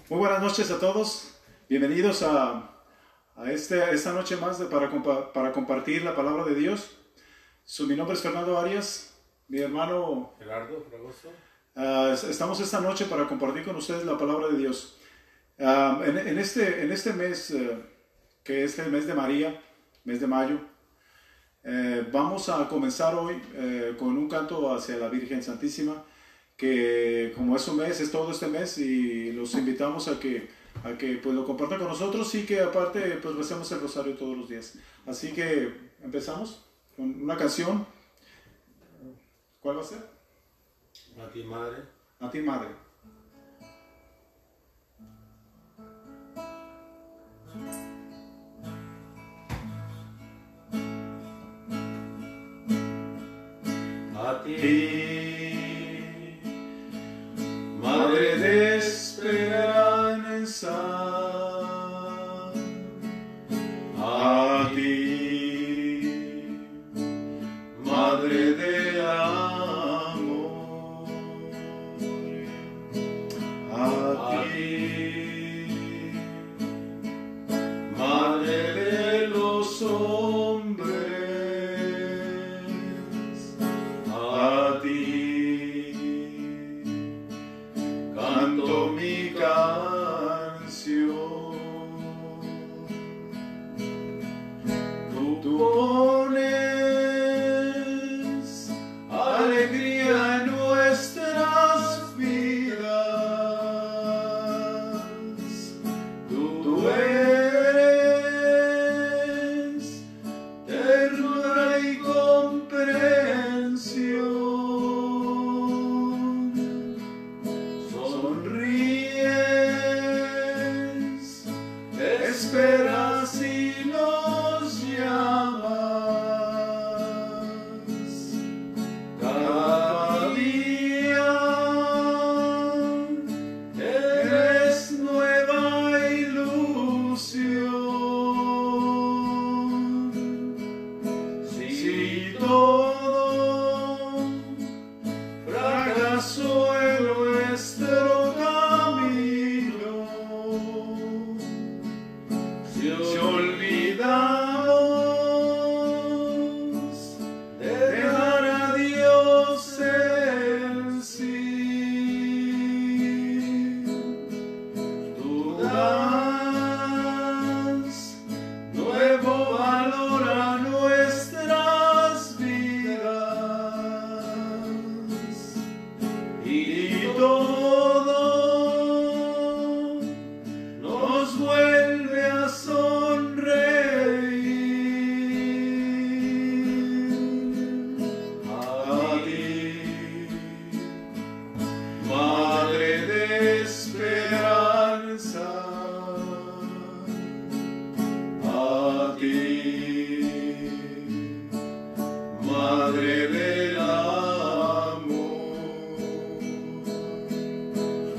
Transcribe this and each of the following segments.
Muy buenas noches a todos. Bienvenidos a esta noche más para compartir la palabra de Dios. Mi nombre es Fernando Arias, mi hermano Gerardo Fragoso. Estamos esta noche para compartir con ustedes la palabra de Dios. En este mes, que es el mes de María, mes de mayo, vamos a comenzar hoy con un canto hacia la Virgen Santísima, que como es un mes, es todo este mes, y los invitamos a que pues lo compartan con nosotros y que aparte pues recemos el rosario todos los días. Así que empezamos con una canción. ¿Cuál va a ser? A ti, madre. A ti, madre. A ti, madre de esperanza, A ti, madre de amor. A ti, madre de los hombres. A ti canto mi canción. Tú pones alegría en nuestras vidas. Tú eres ternura y comprensión. Sonríes, esperas y nos llamas. Cada día eres nueva ilusión. Si todo fracasó en nuestro camino, si olvidamos de dar a Dios el sí, tú das nuevo valor a nuestras vidas, y todo nos vuelve a sonreír. A ti, madre de esperanza. A ti, madre del amor.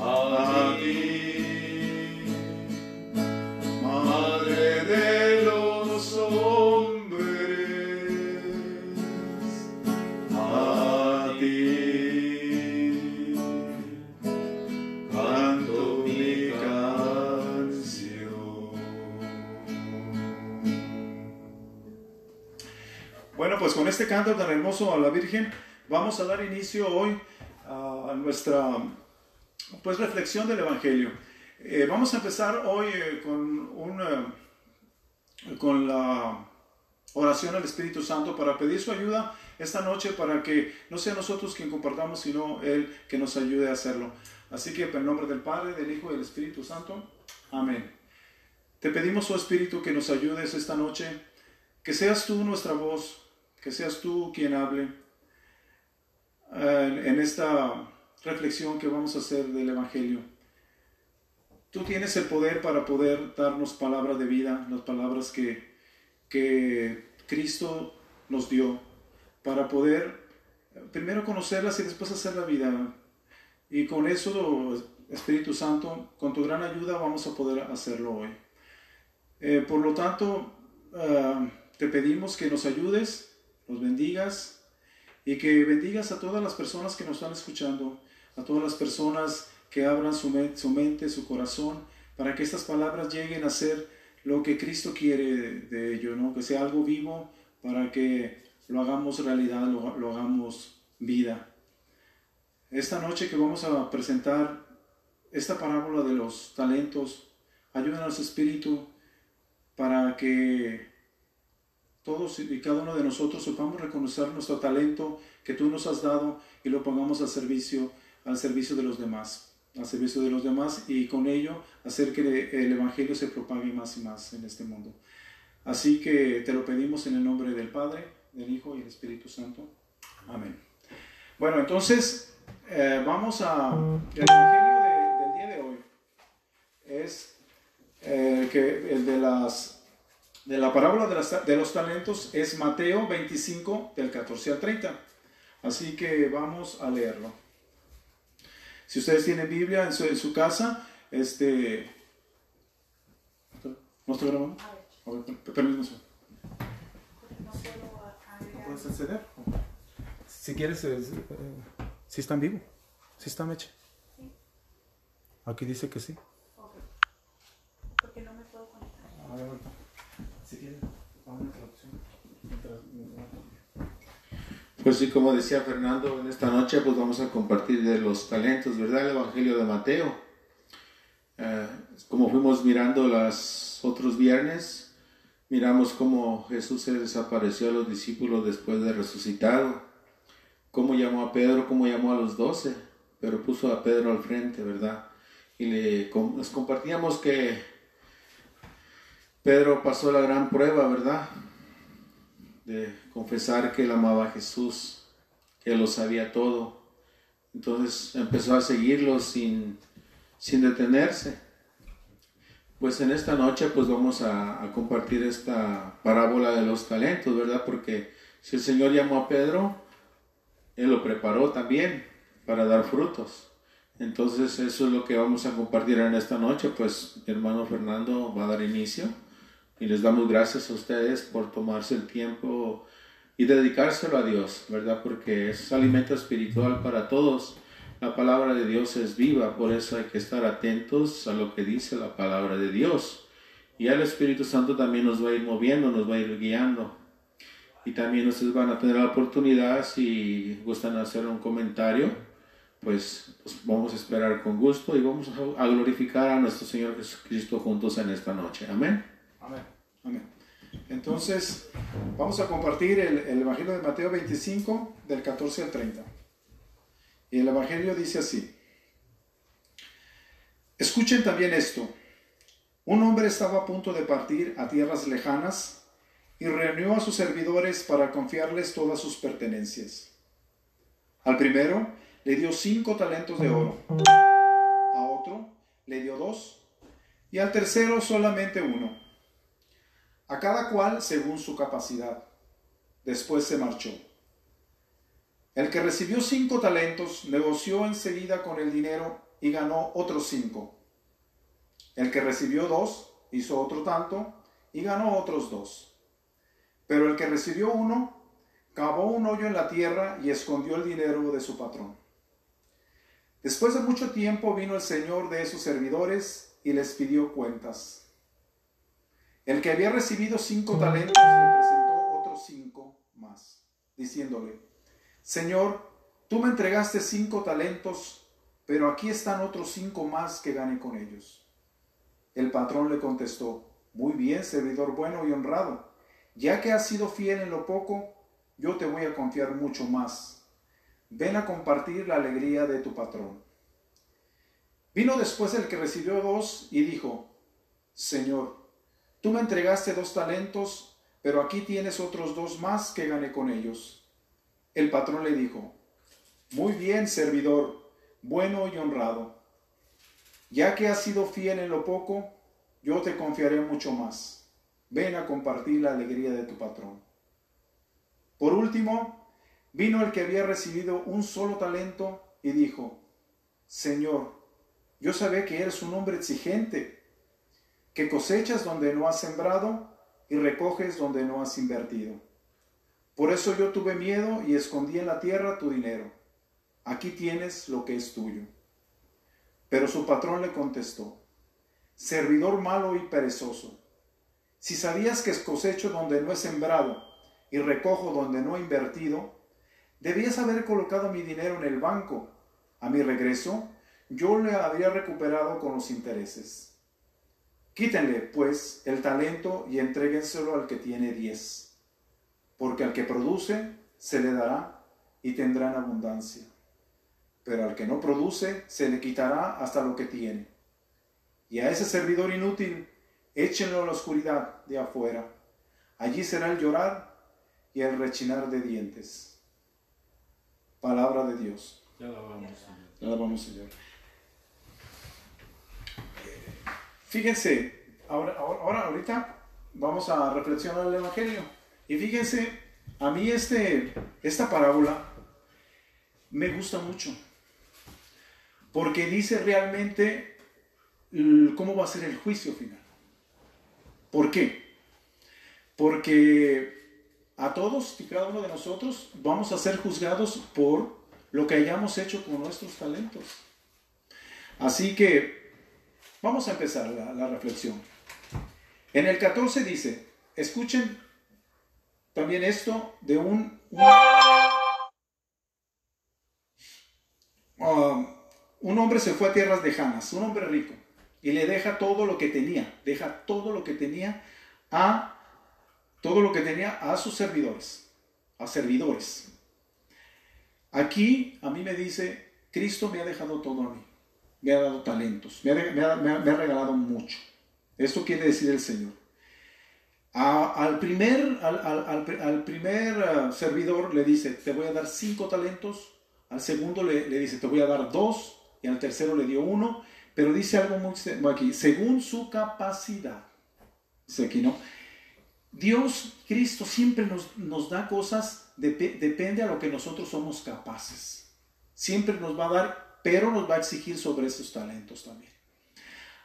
A ti, madre de los hombres. A ti canto mi canción. Bueno, pues con este canto tan hermoso a la Virgen vamos a dar inicio hoy a nuestra pues reflexión del Evangelio. Vamos a empezar hoy con la oración al Espíritu Santo para pedir su ayuda esta noche, para que no sea nosotros quien compartamos, sino Él que nos ayude a hacerlo. Así que en nombre del Padre, del Hijo y del Espíritu Santo. Amén. Te pedimos, oh Espíritu, que nos ayudes esta noche, que seas tú nuestra voz, que seas tú quien hable en esta reflexión que vamos a hacer del Evangelio. Tú tienes el poder para poder darnos palabras de vida, las palabras que Cristo nos dio, para poder primero conocerlas y después hacer la vida. Y con eso, Espíritu Santo, con tu gran ayuda vamos a poder hacerlo hoy. Por lo tanto, te pedimos que nos ayudes, nos bendigas y que bendigas a todas las personas que nos están escuchando, a todas las personas que abran su mente, su corazón, para que estas palabras lleguen a ser lo que Cristo quiere de ello, ¿no? Que sea algo vivo para que lo hagamos realidad, lo hagamos vida. Esta noche que vamos a presentar esta parábola de los talentos, ayúdanos, Espíritu, para que todos y cada uno de nosotros sepamos reconocer nuestro talento que tú nos has dado y lo pongamos al servicio de los demás, y con ello hacer que el Evangelio se propague más y más en este mundo. Así que te lo pedimos en el nombre del Padre, del Hijo y del Espíritu Santo. Amén. Bueno, entonces vamos a... El Evangelio del día de hoy es el de la parábola de los talentos, es Mateo 25 del 14 al 30. Así que vamos a leerlo. Si ustedes tienen Biblia en su casa, ¿no estoy grabando? A ver, permítanme. ¿No puedes acceder? Si quieres, si está en vivo, si está Meche. Aquí dice que sí. Porque no me puedo conectar. A ver, ahorita. Si quieres, vamos a la traducción. Pues sí, como decía Fernando, en esta noche pues vamos a compartir de los talentos, ¿verdad? El Evangelio de Mateo. Como fuimos mirando los otros viernes, miramos cómo Jesús se desapareció a los discípulos después de resucitado, cómo llamó a Pedro, cómo llamó a los 12, pero puso a Pedro al frente, ¿verdad? Y les compartíamos que Pedro pasó la gran prueba, ¿verdad? De confesar que él amaba a Jesús, que él lo sabía todo. Entonces empezó a seguirlo sin detenerse. Pues en esta noche pues vamos a compartir esta parábola de los talentos, ¿verdad? Porque si el Señor llamó a Pedro, Él lo preparó también para dar frutos. Entonces eso es lo que vamos a compartir en esta noche. Pues mi hermano Fernando va a dar inicio. Y les damos gracias a ustedes por tomarse el tiempo y dedicárselo a Dios, ¿verdad? Porque es alimento espiritual para todos. La palabra de Dios es viva, por eso hay que estar atentos a lo que dice la palabra de Dios. Y el Espíritu Santo también nos va a ir moviendo, nos va a ir guiando. Y también ustedes van a tener la oportunidad, si gustan hacer un comentario, pues vamos a esperar con gusto y vamos a glorificar a nuestro Señor Jesucristo juntos en esta noche. Amén. Amén. Amén. Entonces, vamos a compartir el Evangelio de Mateo 25, del 14 al 30. Y el Evangelio dice así: Escuchen también esto. Un hombre estaba a punto de partir a tierras lejanas y reunió a sus servidores para confiarles todas sus pertenencias. Al primero le dio 5 talentos de oro, a otro le dio 2, y al tercero solamente 1. A cada cual según su capacidad. Después se marchó. El que recibió 5 talentos negoció enseguida con el dinero y ganó otros 5. El que recibió 2 hizo otro tanto y ganó otros 2. Pero el que recibió 1 cavó un hoyo en la tierra y escondió el dinero de su patrón. Después de mucho tiempo vino el señor de esos servidores y les pidió cuentas. El que había recibido 5 talentos le presentó otros 5 más, diciéndole: Señor, tú me entregaste 5 talentos, pero aquí están otros 5 más que gané con ellos. El patrón le contestó: Muy bien, servidor bueno y honrado. Ya que has sido fiel en lo poco, yo te voy a confiar mucho más. Ven a compartir la alegría de tu patrón. Vino después el que recibió 2 y dijo: Señor, tú me entregaste 2 talentos, pero aquí tienes otros 2 más que gané con ellos. El patrón le dijo: Muy bien, servidor, bueno y honrado. Ya que has sido fiel en lo poco, yo te confiaré mucho más. Ven a compartir la alegría de tu patrón. Por último, vino el que había recibido un solo talento y dijo: Señor, yo sabía que eres un hombre exigente, que cosechas donde no has sembrado y recoges donde no has invertido. Por eso yo tuve miedo y escondí en la tierra tu dinero. Aquí tienes lo que es tuyo. Pero su patrón le contestó: servidor malo y perezoso, si sabías que cosecho donde no he sembrado y recojo donde no he invertido, debías haber colocado mi dinero en el banco. A mi regreso, yo le habría recuperado con los intereses. Quítenle, pues, el talento y entréguenselo al que tiene 10, porque al que produce se le dará y tendrá en abundancia. Pero al que no produce se le quitará hasta lo que tiene. Y a ese servidor inútil, échenlo a la oscuridad de afuera. Allí será el llorar y el rechinar de dientes. Palabra de Dios. Te alabamos, Señor. Te alabamos, Señor. Fíjense, ahorita vamos a reflexionar el Evangelio. Y fíjense, a mí esta parábola me gusta mucho. Porque dice realmente cómo va a ser el juicio final. ¿Por qué? Porque a todos y cada uno de nosotros vamos a ser juzgados por lo que hayamos hecho con nuestros talentos. Así que vamos a empezar la reflexión. En el 14 dice, escuchen también esto de un hombre se fue a tierras lejanas, un hombre rico, y le deja todo lo que tenía, a sus servidores, a servidores. Aquí a mí me dice, Cristo me ha dejado todo a mí, me ha dado talentos, me ha regalado mucho. Esto quiere decir el Señor. Al primer servidor le dice, te voy a dar 5 talentos, al segundo le dice, te voy a dar 2, y al tercero le dio 1, pero dice algo muy aquí, según su capacidad. Dice aquí, ¿no? Dios, Cristo, siempre nos da cosas, depende a lo que nosotros somos capaces. Siempre nos va a dar, pero nos va a exigir sobre esos talentos también.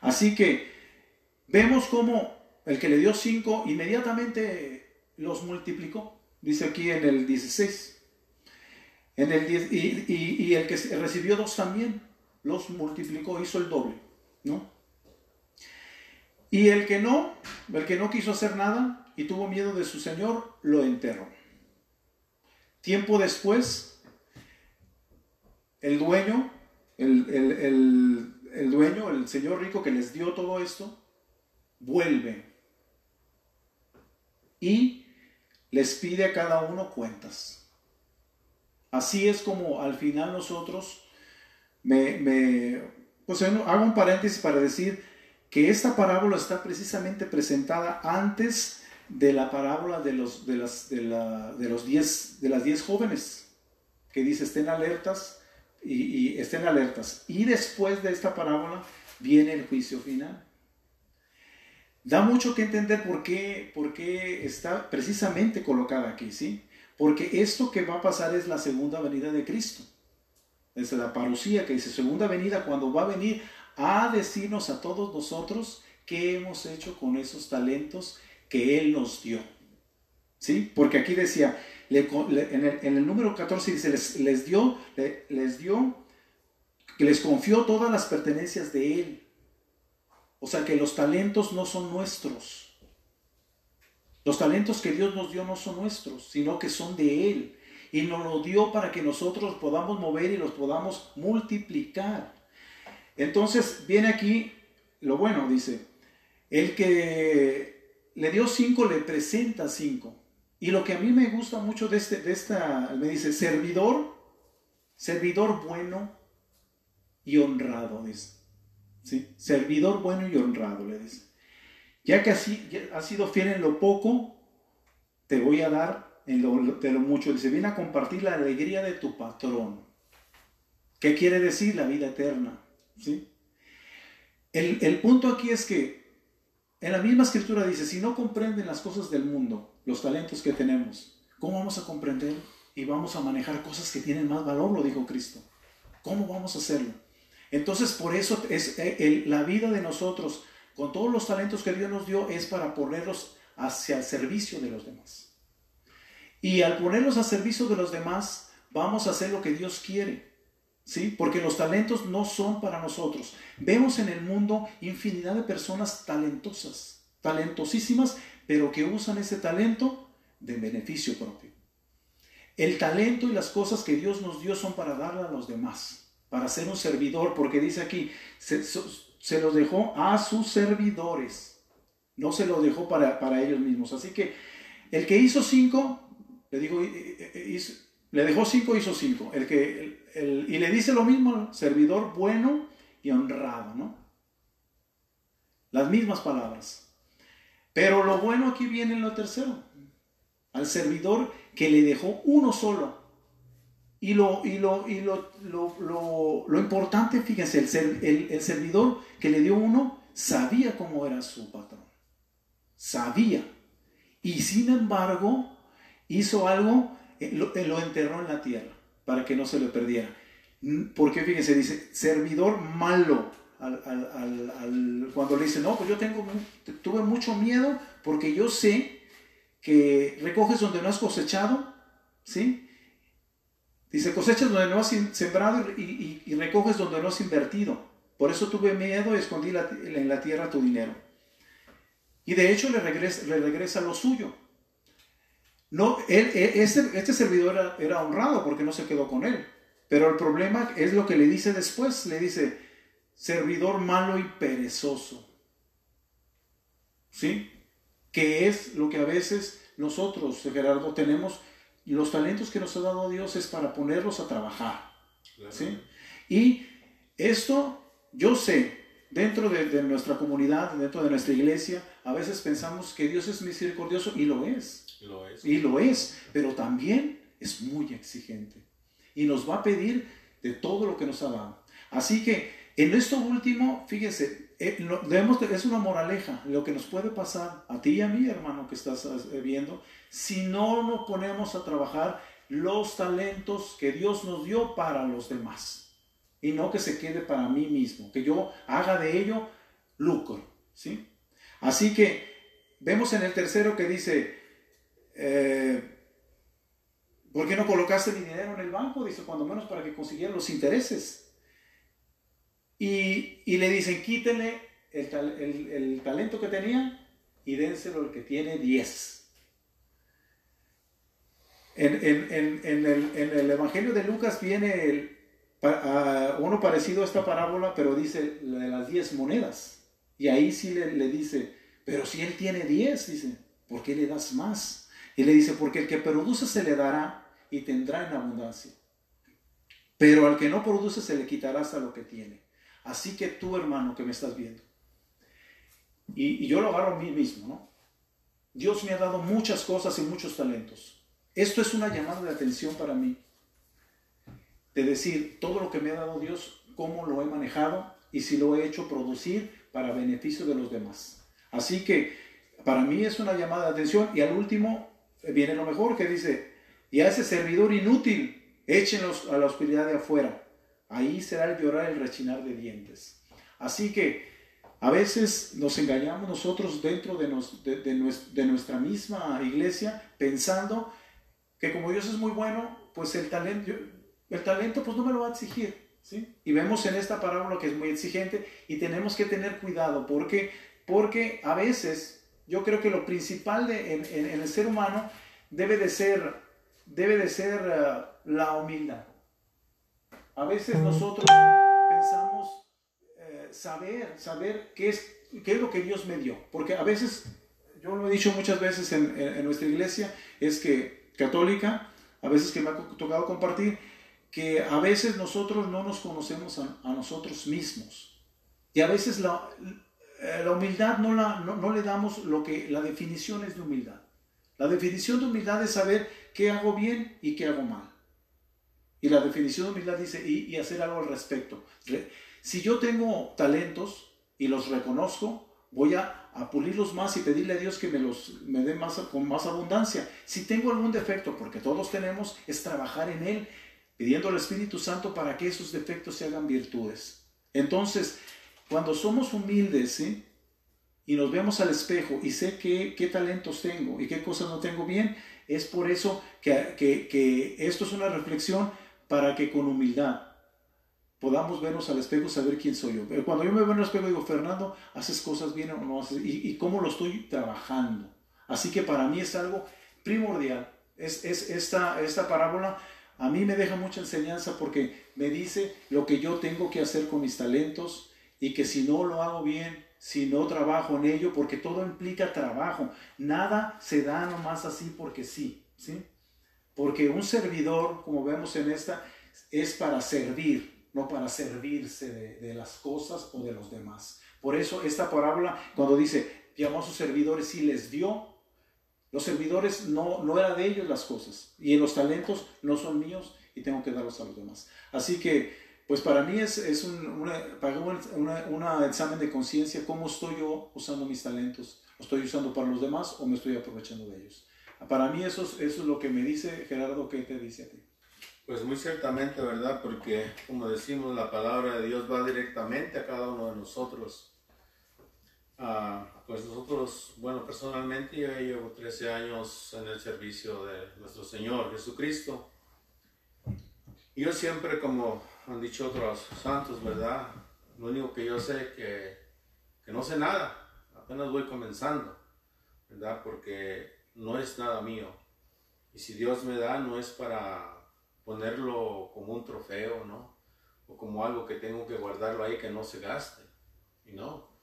Así que vemos cómo el que le dio 5 inmediatamente los multiplicó. Dice aquí en el 16. En el 10, y el que recibió 2 también los multiplicó, hizo el doble, ¿no? Y el que no quiso hacer nada y tuvo miedo de su señor, lo enterró. Tiempo después, el dueño, el señor rico que les dio todo esto, vuelve y les pide a cada uno cuentas. Así es como al final nosotros, pues hago un paréntesis para decir que esta parábola está precisamente presentada antes de la parábola de las 10 jóvenes, que dice estén alertas y estén alertas. Y después de esta parábola viene el juicio final. Da mucho que entender por qué está precisamente colocada aquí, ¿sí? Porque esto que va a pasar es la segunda venida de Cristo. Es la parucía que dice segunda venida, cuando va a venir a decirnos a todos nosotros qué hemos hecho con esos talentos que Él nos dio. ¿Sí? Porque aquí decía, en el número 14 dice, les dio, que les confió todas las pertenencias de Él. O sea que los talentos no son nuestros. Los talentos que Dios nos dio no son nuestros, sino que son de Él. Y nos lo dio para que nosotros los podamos mover y los podamos multiplicar. Entonces viene aquí lo bueno, dice, el que le dio 5 le presenta 5. Y lo que a mí me gusta mucho de esta, me dice, servidor bueno y honrado, dice. ¿Sí? Servidor bueno y honrado, le dice. Ya que así has sido fiel en lo poco, te voy a dar de lo mucho. Dice, viene a compartir la alegría de tu patrón. ¿Qué quiere decir? La vida eterna. ¿Sí? El punto aquí es que en la misma escritura dice, si no comprenden las cosas del mundo, los talentos que tenemos, ¿cómo vamos a comprender y vamos a manejar cosas que tienen más valor? Lo dijo Cristo. ¿Cómo vamos a hacerlo? Entonces, por eso es la vida de nosotros, con todos los talentos que Dios nos dio, es para ponerlos hacia el servicio de los demás. Y al ponerlos a servicio de los demás, vamos a hacer lo que Dios quiere, ¿sí? Porque los talentos no son para nosotros. Vemos en el mundo infinidad de personas talentosas, talentosísimas, pero que usan ese talento de beneficio propio. El talento y las cosas que Dios nos dio son para darle a los demás, para ser un servidor, porque dice aquí, se los dejó a sus servidores, no se los dejó para ellos mismos. Así que el que hizo 5, le dejó 5, hizo 5. Y le dice lo mismo, servidor bueno y honrado, ¿no? Las mismas palabras. Pero lo bueno aquí viene en lo tercero. Al servidor que le dejó uno solo. Y lo importante, fíjense, el servidor que le dio uno sabía cómo era su patrón. Sabía. Y sin embargo, hizo algo, lo enterró en la tierra para que no se le perdiera. Porque fíjense, dice, servidor malo. Cuando le dice, no, pues yo tuve mucho miedo porque yo sé que recoges donde no has cosechado, ¿sí? Dice, cosechas donde no has sembrado y recoges donde no has invertido. Por eso tuve miedo y escondí en la tierra tu dinero. Y de hecho le regresa lo suyo. No, este servidor era honrado porque no se quedó con él. Pero el problema es lo que le dice después. Le dice, servidor malo y perezoso. ¿Sí? Que es lo que a veces nosotros, Gerardo, tenemos. Los talentos que nos ha dado Dios es para ponerlos a trabajar. Claro. ¿Sí? Y esto, yo sé, dentro de nuestra comunidad, dentro de nuestra iglesia, a veces pensamos que Dios es misericordioso y lo es. Y lo es, pero también es muy exigente. Y nos va a pedir de todo lo que nos ha dado. Así que en esto último, fíjense, es una moraleja lo que nos puede pasar a ti y a mí, hermano, que estás viendo, si no nos ponemos a trabajar los talentos que Dios nos dio para los demás. Y no que se quede para mí mismo, que yo haga de ello lucro, ¿sí? Así que vemos en el tercero que dice, ¿por qué no colocaste mi dinero en el banco? Dice, cuando menos para que consiguiera los intereses. Y le dicen, quítele el talento que tenía y dénselo al que tiene 10. En el Evangelio de Lucas viene uno parecido a esta parábola, pero dice la de las 10 monedas. Y ahí sí le dice, pero si él tiene 10, dice, ¿por qué le das más? Y le dice, porque el que produce se le dará y tendrá en abundancia. Pero al que no produce se le quitará hasta lo que tiene. Así que tú, hermano, que me estás viendo, y yo lo agarro a mí mismo, ¿no? Dios me ha dado muchas cosas y muchos talentos. Esto es una llamada de atención para mí, de decir todo lo que me ha dado Dios, cómo lo he manejado y si lo he hecho producir para beneficio de los demás. Así que para mí es una llamada de atención. Y al último viene lo mejor, que dice, y a ese servidor inútil, échenlos a la oscuridad de afuera. Ahí será el llorar, el rechinar de dientes. Así que a veces nos engañamos nosotros dentro de nuestra misma iglesia, pensando que como Dios es muy bueno, pues el talento pues no me lo va a exigir, ¿sí? Y vemos en esta parábola que es muy exigente y tenemos que tener cuidado porque a veces yo creo que lo principal en el ser humano debe de ser la humildad. A veces nosotros pensamos saber qué es lo que Dios me dio. Porque a veces, yo lo he dicho muchas veces en nuestra iglesia, es que católica, a veces que me ha tocado compartir, que a veces nosotros no nos conocemos a nosotros mismos. Y a veces la humildad no le damos la definición es de humildad. La definición de humildad es saber qué hago bien y qué hago mal. Y la definición de humildad dice, y hacer algo al respecto. Si yo tengo talentos y los reconozco, voy a pulirlos más y pedirle a Dios que me dé con más abundancia. Si tengo algún defecto, porque todos tenemos, es trabajar en él, pidiendo al Espíritu Santo para que esos defectos se hagan virtudes. Entonces, cuando somos humildes, ¿sí?, y nos vemos al espejo y sé qué talentos tengo y qué cosas no tengo bien, Es por eso que esto es una reflexión para que con humildad podamos vernos al espejo y saber quién soy yo. Cuando yo me veo en el espejo digo, Fernando, ¿haces cosas bien o no haces? Y cómo lo estoy trabajando. Así que para mí es algo primordial. Esta parábola a mí me deja mucha enseñanza porque me dice lo que yo tengo que hacer con mis talentos y que si no lo hago bien, si no trabajo en ello, porque todo implica trabajo. Nada se da nomás así porque sí, ¿sí? Porque un servidor, como vemos en esta, es para servir, no para servirse de las cosas o de los demás. Por eso esta parábola, cuando dice, llamó a sus servidores y les dio, los servidores no era de ellos las cosas. Y los talentos no son míos y tengo que darlos a los demás. Así que, pues para mí es un examen de conciencia. ¿Cómo estoy yo usando mis talentos? ¿Lo estoy usando para los demás o me estoy aprovechando de ellos? Para mí eso es lo que me dice Gerardo. ¿Qué te dice a ti? Pues muy ciertamente, ¿verdad? Porque, como decimos, la palabra de Dios va directamente a cada uno de nosotros. Pues nosotros, bueno, personalmente yo llevo 13 años en el servicio de nuestro Señor Jesucristo. Y yo siempre, como han dicho otros santos, ¿verdad? Lo único que yo sé es que no sé nada, apenas voy comenzando, ¿verdad? Porque no es nada mío. Y si Dios me da, no es para ponerlo como un trofeo, ¿no? O como algo que tengo que guardarlo ahí que no se gaste. Y no.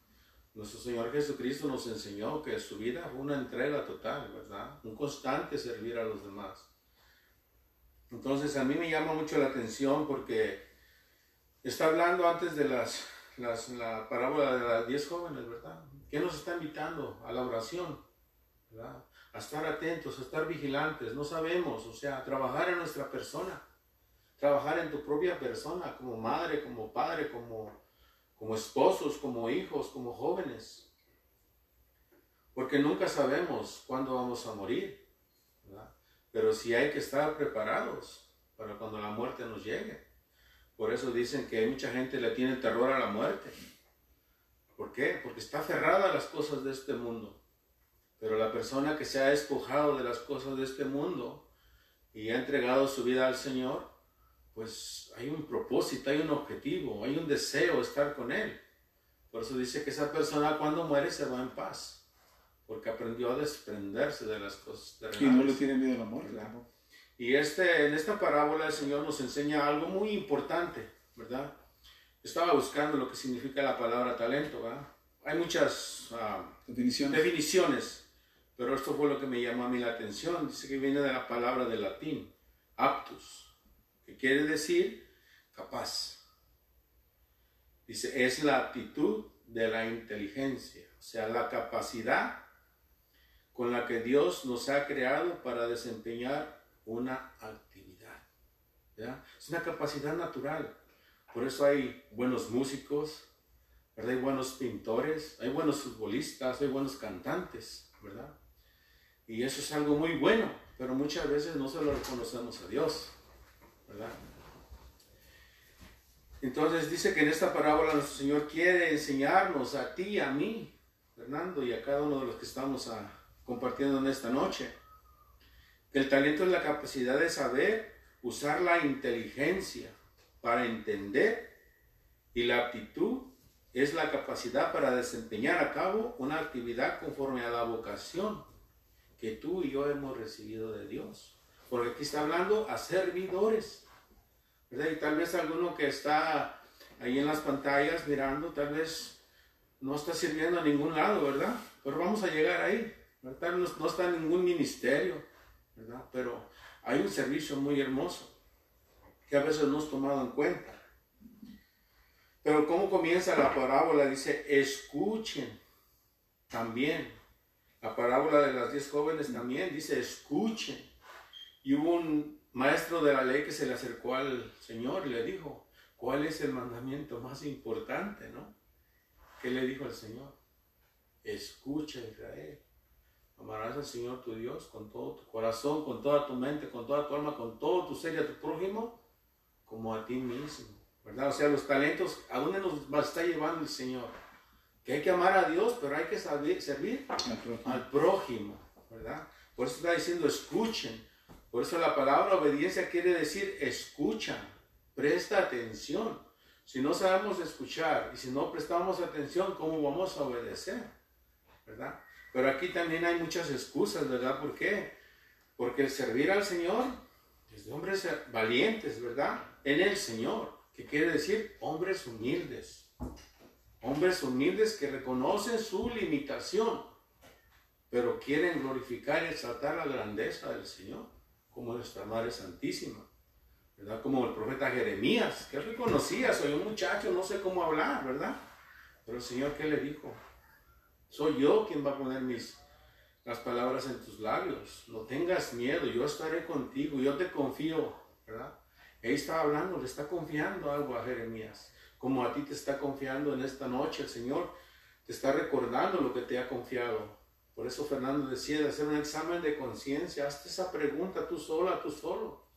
Nuestro Señor Jesucristo nos enseñó que su vida fue una entrega total, ¿verdad? Un constante servir a los demás. Entonces a mí me llama mucho la atención porque está hablando antes de la parábola de las 10 jóvenes, ¿verdad? ¿Qué nos está invitando? A la oración, ¿verdad? A estar atentos, a estar vigilantes. No sabemos, o sea, trabajar en nuestra persona, trabajar en tu propia persona, como madre, como padre, como esposos, como hijos, como jóvenes. Porque nunca sabemos cuándo vamos a morir, ¿verdad? Pero sí hay que estar preparados para cuando la muerte nos llegue. Por eso dicen que mucha gente le tiene terror a la muerte. ¿Por qué? Porque está aferrada a las cosas de este mundo. Pero la persona que se ha despojado de las cosas de este mundo y ha entregado su vida al Señor, pues hay un propósito, hay un objetivo, hay un deseo de estar con Él. Por eso dice que esa persona cuando muere se va en paz, porque aprendió a desprenderse de las cosas terrenales. Y no le tiene miedo a la muerte. Claro. Y en esta parábola el Señor nos enseña algo muy importante, ¿verdad? Estaba buscando lo que significa la palabra talento, ¿verdad? Hay muchas definiciones, pero esto fue lo que me llamó a mí la atención. Dice que viene de la palabra del latín, aptus, que quiere decir capaz. Dice, es la aptitud de la inteligencia, o sea, la capacidad con la que Dios nos ha creado para desempeñar una actividad, ¿verdad? Es una capacidad natural. Por eso hay buenos músicos, ¿verdad? Hay buenos pintores, hay buenos futbolistas, hay buenos cantantes, ¿verdad? Y eso es algo muy bueno, pero muchas veces no se lo reconocemos a Dios, ¿verdad? Entonces dice que en esta parábola nuestro Señor quiere enseñarnos a ti, a mí, Fernando, y a cada uno de los que estamos compartiendo en esta noche, que el talento es la capacidad de saber usar la inteligencia para entender, y la aptitud es la capacidad para desempeñar a cabo una actividad conforme a la vocación que tú y yo hemos recibido de Dios. Porque aquí está hablando a servidores, ¿verdad? Y tal vez alguno que está ahí en las pantallas mirando, tal vez no está sirviendo a ningún lado, ¿verdad? Pero vamos a llegar ahí, ¿verdad? No está en ningún ministerio, ¿verdad? Pero hay un servicio muy hermoso que a veces no es tomado en cuenta. Pero ¿cómo comienza la parábola? Dice, escuchen también. La parábola de las 10 jóvenes también dice, escuchen. Y hubo un maestro de la ley que se le acercó al Señor y le dijo, ¿cuál es el mandamiento más importante, no? ¿Qué le dijo el Señor? Escucha, Israel. Amarás al Señor tu Dios con todo tu corazón, con toda tu mente, con toda tu alma, con todo tu ser y a tu prójimo, como a ti mismo, ¿verdad? O sea, los talentos, ¿a dónde nos está llevando el Señor? Que hay que amar a Dios, pero hay que saber servir al prójimo, ¿verdad? Por eso está diciendo escuchen. Por eso la palabra obediencia quiere decir escucha, presta atención. Si no sabemos escuchar y si no prestamos atención, ¿cómo vamos a obedecer? ¿Verdad? Pero aquí también hay muchas excusas, ¿verdad? ¿Por qué? Porque el servir al Señor es de hombres valientes, ¿verdad? En el Señor, que quiere decir hombres humildes. Hombres humildes que reconocen su limitación, pero quieren glorificar y exaltar la grandeza del Señor, como nuestra Madre Santísima, ¿verdad? Como el profeta Jeremías, que él reconocía, soy un muchacho, no sé cómo hablar, ¿verdad? Pero el Señor, ¿qué le dijo? Soy yo quien va a poner las palabras en tus labios. No tengas miedo, yo estaré contigo, yo te confío, ¿verdad? Él está hablando, le está confiando algo a Jeremías, como a ti te está confiando en esta noche. El Señor te está recordando lo que te ha confiado. Por eso Fernando decía de hacer un examen de conciencia. Hazte esa pregunta tú sola, tú solo.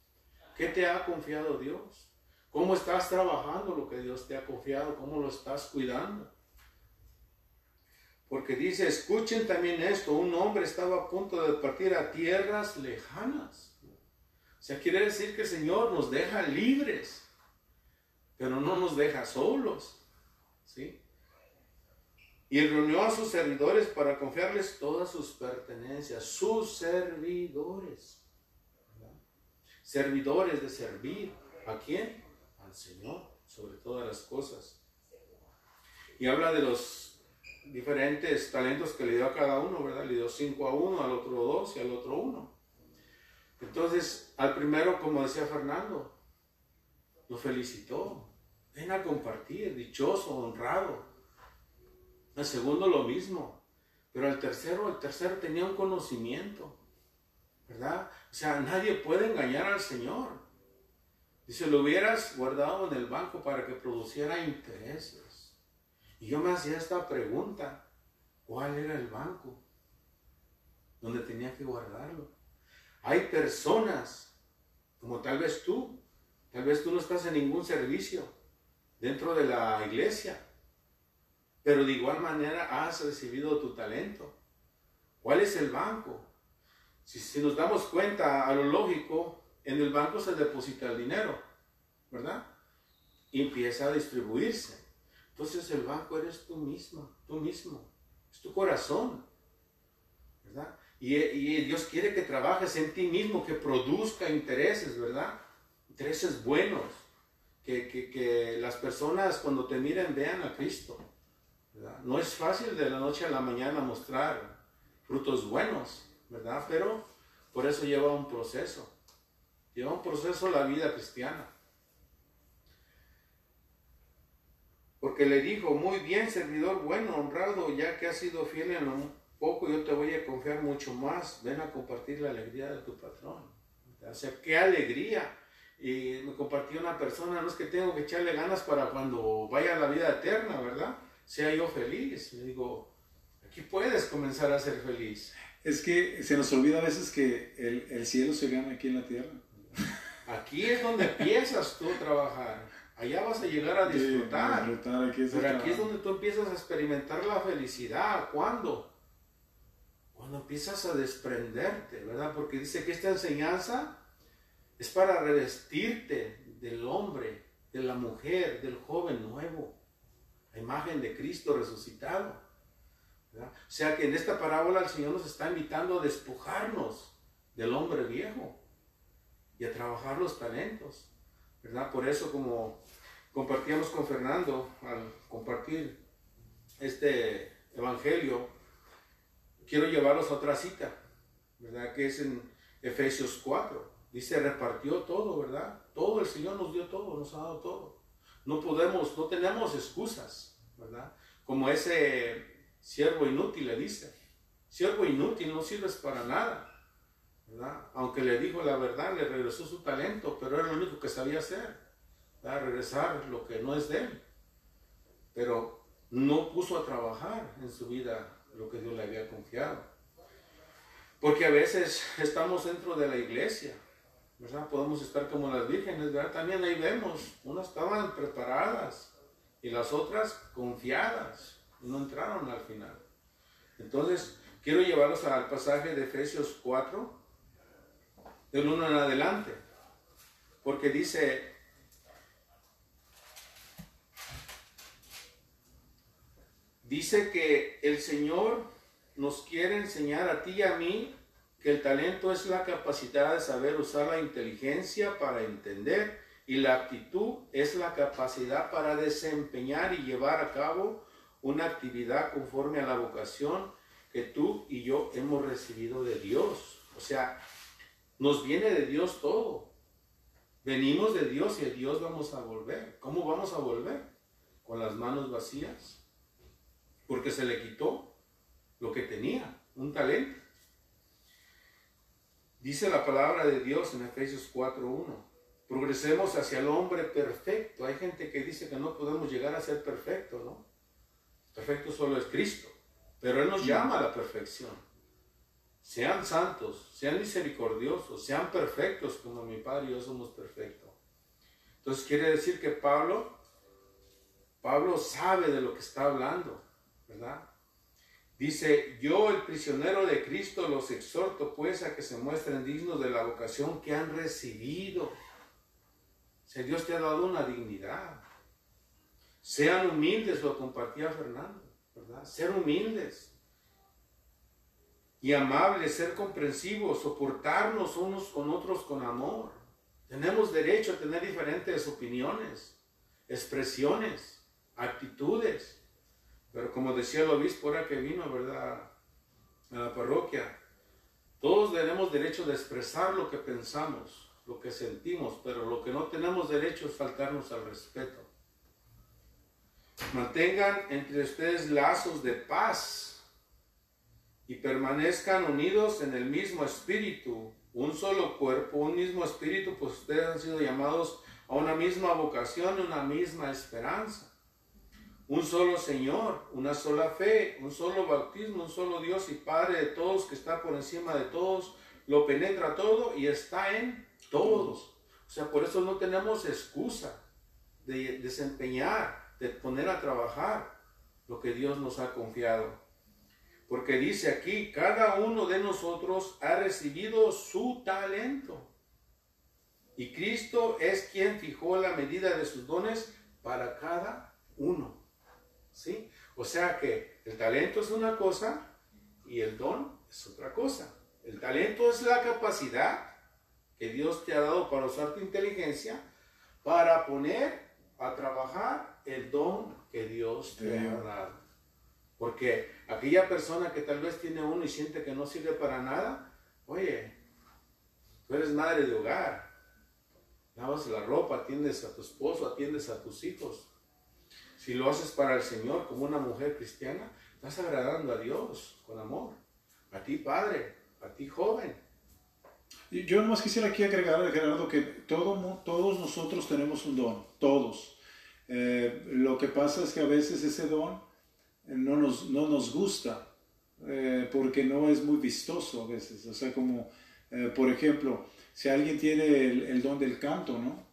¿Qué te ha confiado Dios? ¿Cómo estás trabajando lo que Dios te ha confiado? ¿Cómo lo estás cuidando? Porque dice, escuchen también esto, un hombre estaba a punto de partir a tierras lejanas. O sea, quiere decir que el Señor nos deja libres, pero no nos deja solos, ¿sí? Y reunió a sus servidores para confiarles todas sus pertenencias, sus servidores, ¿verdad? Servidores de servir, ¿a quién? Al Señor, sobre todas las cosas. Y habla de los diferentes talentos que le dio a cada uno, ¿verdad? Le dio 5 a uno, al otro 2 y al otro 1. Entonces, al primero, como decía Fernando, lo felicitó. Ven a compartir, dichoso, honrado. Al segundo lo mismo. Pero el tercero tenía un conocimiento, ¿verdad? O sea, nadie puede engañar al Señor. Dice, lo hubieras guardado en el banco para que produciera intereses. Y yo me hacía esta pregunta, ¿cuál era el banco donde tenía que guardarlo? Hay personas, como tal vez tú no estás en ningún servicio dentro de la iglesia, pero de igual manera has recibido tu talento. ¿Cuál es el banco? Si nos damos cuenta, a lo lógico, en el banco se deposita el dinero, ¿verdad? Y empieza a distribuirse. Entonces el banco eres tú mismo, es tu corazón, ¿verdad? Y Dios quiere que trabajes en ti mismo, que produzca intereses, ¿verdad? Intereses buenos, que las personas cuando te miren vean a Cristo, ¿verdad? No es fácil de la noche a la mañana mostrar frutos buenos, ¿verdad? Pero por eso lleva un proceso la vida cristiana. Porque le dijo, muy bien, servidor bueno, honrado, ya que has sido fiel en lo poco, yo te voy a confiar mucho más. Ven a compartir la alegría de tu patrón. O sea, qué alegría. Y me compartió una persona, no es que tengo que echarle ganas para cuando vaya a la vida eterna, ¿verdad? Sea yo feliz. Le digo, aquí puedes comenzar a ser feliz. Es que se nos olvida a veces que el cielo se gana aquí en la tierra. Aquí es donde empiezas tú a trabajar. Allá vas a llegar a disfrutar. Sí, pero aquí es donde tú empiezas a experimentar la felicidad. ¿Cuándo? Cuando empiezas a desprenderte, ¿verdad? Porque dice que esta enseñanza es para revestirte del hombre, de la mujer, del joven nuevo, la imagen de Cristo resucitado, ¿verdad? O sea que en esta parábola el Señor nos está invitando a despojarnos del hombre viejo y a trabajar los talentos, ¿verdad? Por eso, como compartíamos con Fernando al compartir este evangelio, quiero llevarlos a otra cita, ¿verdad? Que es en Efesios 4. Dice, repartió todo, ¿verdad? Todo, el Señor nos dio todo, nos ha dado todo. No tenemos excusas, ¿verdad? Como ese siervo inútil le dice, siervo inútil, no sirves para nada, ¿verdad? Aunque le dijo la verdad, le regresó su talento, pero era lo único que sabía hacer, ¿verdad? Regresar lo que no es de él. Pero no puso a trabajar en su vida lo que Dios le había confiado. Porque a veces estamos dentro de la iglesia, ¿verdad? Podemos estar como las vírgenes, ¿verdad? También ahí vemos, unas estaban preparadas y las otras confiadas y no entraron al final. Entonces, quiero llevarlos al pasaje de Efesios 4, del 1 en adelante, porque dice que el Señor nos quiere enseñar a ti y a mí que el talento es la capacidad de saber usar la inteligencia para entender, y la aptitud es la capacidad para desempeñar y llevar a cabo una actividad conforme a la vocación que tú y yo hemos recibido de Dios. O sea, nos viene de Dios todo. Venimos de Dios y de Dios vamos a volver. ¿Cómo vamos a volver? Con las manos vacías. Porque se le quitó lo que tenía, un talento. Dice la palabra de Dios en Efesios 4:1. Progresemos hacia el hombre perfecto. Hay gente que dice que no podemos llegar a ser perfectos, ¿no? Perfecto solo es Cristo. Pero Él nos llama a la perfección. Sean santos, sean misericordiosos, sean perfectos como mi Padre y yo somos perfectos. Entonces quiere decir que Pablo sabe de lo que está hablando, ¿verdad? Dice, yo el prisionero de Cristo los exhorto pues a que se muestren dignos de la vocación que han recibido. Si Dios te ha dado una dignidad. Sean humildes, lo compartía Fernando, ¿verdad? Ser humildes y amables, ser comprensivos, soportarnos unos con otros con amor. Tenemos derecho a tener diferentes opiniones, expresiones, actitudes. Pero como decía el obispo ahora que vino, ¿verdad?, a la parroquia, todos tenemos derecho de expresar lo que pensamos, lo que sentimos, pero lo que no tenemos derecho es faltarnos al respeto. Mantengan entre ustedes lazos de paz y permanezcan unidos en el mismo espíritu, un solo cuerpo, un mismo espíritu, pues ustedes han sido llamados a una misma vocación, una misma esperanza. Un solo Señor, una sola fe, un solo bautismo, un solo Dios y Padre de todos, que está por encima de todos, lo penetra todo y está en todos. O sea, por eso no tenemos excusa de desempeñar, de poner a trabajar lo que Dios nos ha confiado. Porque dice aquí, cada uno de nosotros ha recibido su talento. Y Cristo es quien fijó la medida de sus dones para cada uno. ¿Sí? O sea que el talento es una cosa y el don es otra cosa. El talento es la capacidad que Dios te ha dado para usar tu inteligencia para poner a trabajar el don que Dios te ha dado. Porque aquella persona que tal vez tiene uno y siente que no sirve para nada, oye, tú eres madre de hogar, lavas la ropa, atiendes a tu esposo, atiendes a tus hijos. Si lo haces para el Señor como una mujer cristiana, estás agradando a Dios con amor. A ti, padre, a ti, joven. Yo nomás quisiera aquí agregar, Gerardo, que todos nosotros tenemos un don, todos. Lo que pasa es que a veces ese don no nos gusta, porque no es muy vistoso a veces. O sea, como, por ejemplo, si alguien tiene el don del canto, ¿no?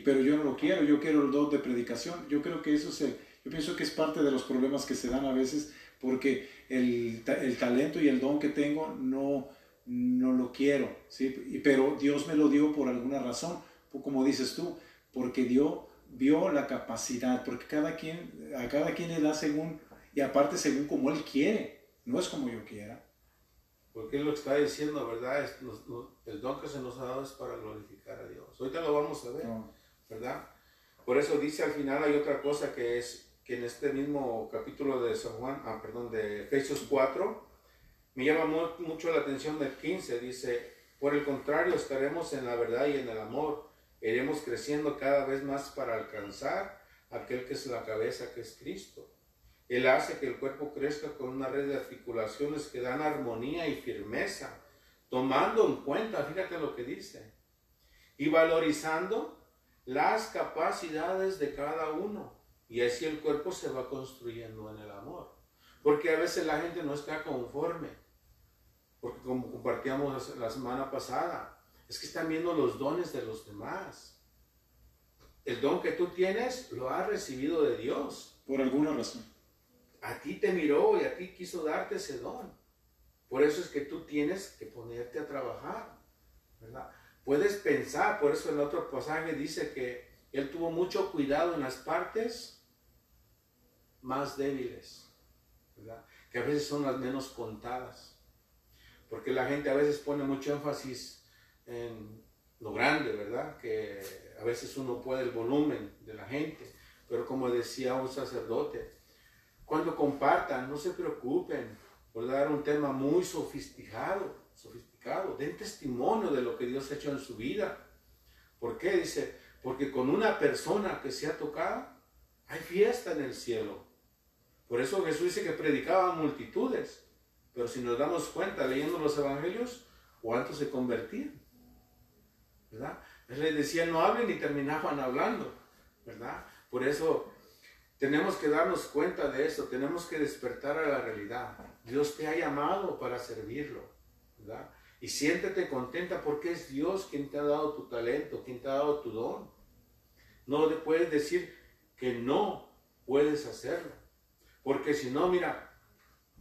Pero yo no lo quiero, yo quiero el don de predicación. Yo creo que yo pienso que es parte de los problemas que se dan a veces, porque el talento y el don que tengo no lo quiero, ¿sí? Pero Dios me lo dio por alguna razón, como dices tú, porque Dios vio la capacidad, porque a cada quien le da según, y aparte según como Él quiere, no es como yo quiera. Porque Él lo está diciendo, ¿verdad? El don que se nos ha dado es para glorificar a Dios. Ahorita lo vamos a ver, ¿verdad? Por eso dice al final, hay otra cosa que es que en este mismo capítulo de de Efesios 4, me llama mucho la atención del 15, dice, por el contrario, estaremos en la verdad y en el amor, iremos creciendo cada vez más para alcanzar aquel que es la cabeza, que es Cristo. Él hace que el cuerpo crezca con una red de articulaciones que dan armonía y firmeza, tomando en cuenta, fíjate lo que dice, y valorizando las capacidades de cada uno. Y así el cuerpo se va construyendo en el amor. Porque a veces la gente no está conforme. Porque como compartíamos la semana pasada, es que están viendo los dones de los demás. El don que tú tienes lo has recibido de Dios. Por alguna razón. a ti te miró y a ti quiso darte ese don. Por eso es que tú tienes que ponerte a trabajar, ¿verdad? Puedes pensar, por eso en otro pasaje dice que Él tuvo mucho cuidado en las partes más débiles, ¿verdad? Que a veces son las menos contadas. Porque la gente a veces pone mucho énfasis en lo grande, ¿verdad? Que a veces uno puede el volumen de la gente. Pero como decía un sacerdote, cuando compartan, no se preocupen por dar un tema muy sofisticado. Den testimonio de lo que Dios ha hecho en su vida. ¿Por qué? Dice, porque con una persona que sea tocada, hay fiesta en el cielo. Por eso Jesús dice que predicaba a multitudes. Pero si nos damos cuenta, leyendo los evangelios, ¿cuántos se convertían? ¿Verdad? Él les decía, no hablen, y terminaban hablando, ¿verdad? Por eso tenemos que darnos cuenta de eso, tenemos que despertar a la realidad. Dios te ha llamado para servirlo, ¿verdad? Y siéntete contenta porque es Dios quien te ha dado tu talento, quien te ha dado tu don. No le puedes decir que no puedes hacerlo. Porque si no, mira,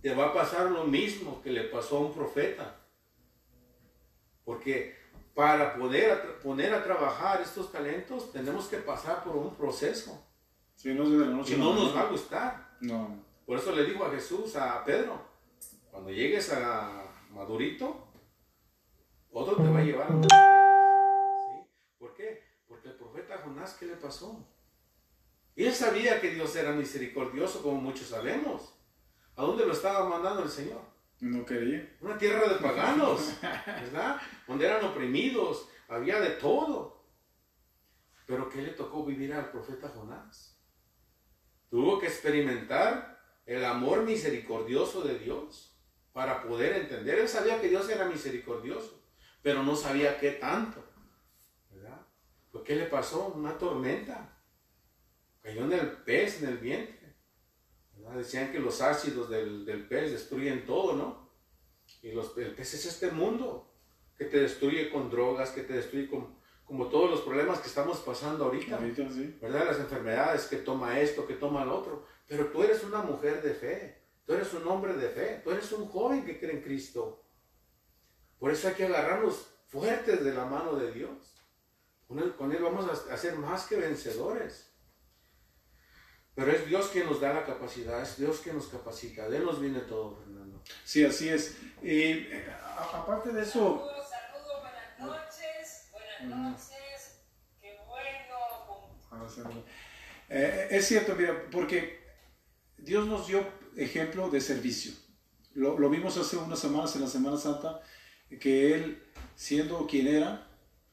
te va a pasar lo mismo que le pasó a un profeta. Porque para poder poner a trabajar estos talentos, tenemos que pasar por un proceso. Sí, no es de la noche y no nos va a gustar. No. Por eso le dijo a Jesús, a Pedro, cuando llegues a madurito, otro te va a llevar a donde quieras. ¿Sí? ¿Por qué? Porque el profeta Jonás, ¿qué le pasó? Él sabía que Dios era misericordioso, como muchos sabemos. ¿A dónde lo estaba mandando el Señor? No quería. Una tierra de paganos, ¿verdad? Donde eran oprimidos, había de todo. Pero ¿qué le tocó vivir al profeta Jonás? Tuvo que experimentar el amor misericordioso de Dios para poder entender. Él sabía que Dios era misericordioso, pero no sabía qué tanto, ¿verdad? Pues ¿qué le pasó? Una tormenta. Cayó en el pez, en el vientre. ¿Verdad? Decían que los ácidos del pez destruyen todo, ¿no? Y el pez es este mundo que te destruye con drogas, que te destruye como todos los problemas que estamos pasando ahorita. Sí. ¿Verdad? Las enfermedades, que toma esto, que toma lo otro. Pero tú eres una mujer de fe, tú eres un hombre de fe, tú eres un joven que cree en Cristo. Por eso hay que agarrarnos fuertes de la mano de Dios. Con Él vamos a ser más que vencedores. Pero es Dios quien nos da la capacidad, es Dios quien nos capacita. De Él nos viene todo, Fernando. Sí, así es. Y aparte de eso... Saludos, buenas noches. Qué bueno. Es cierto, mira, porque Dios nos dio ejemplo de servicio. Lo vimos hace unas semanas, en la Semana Santa, que Él, siendo quien era,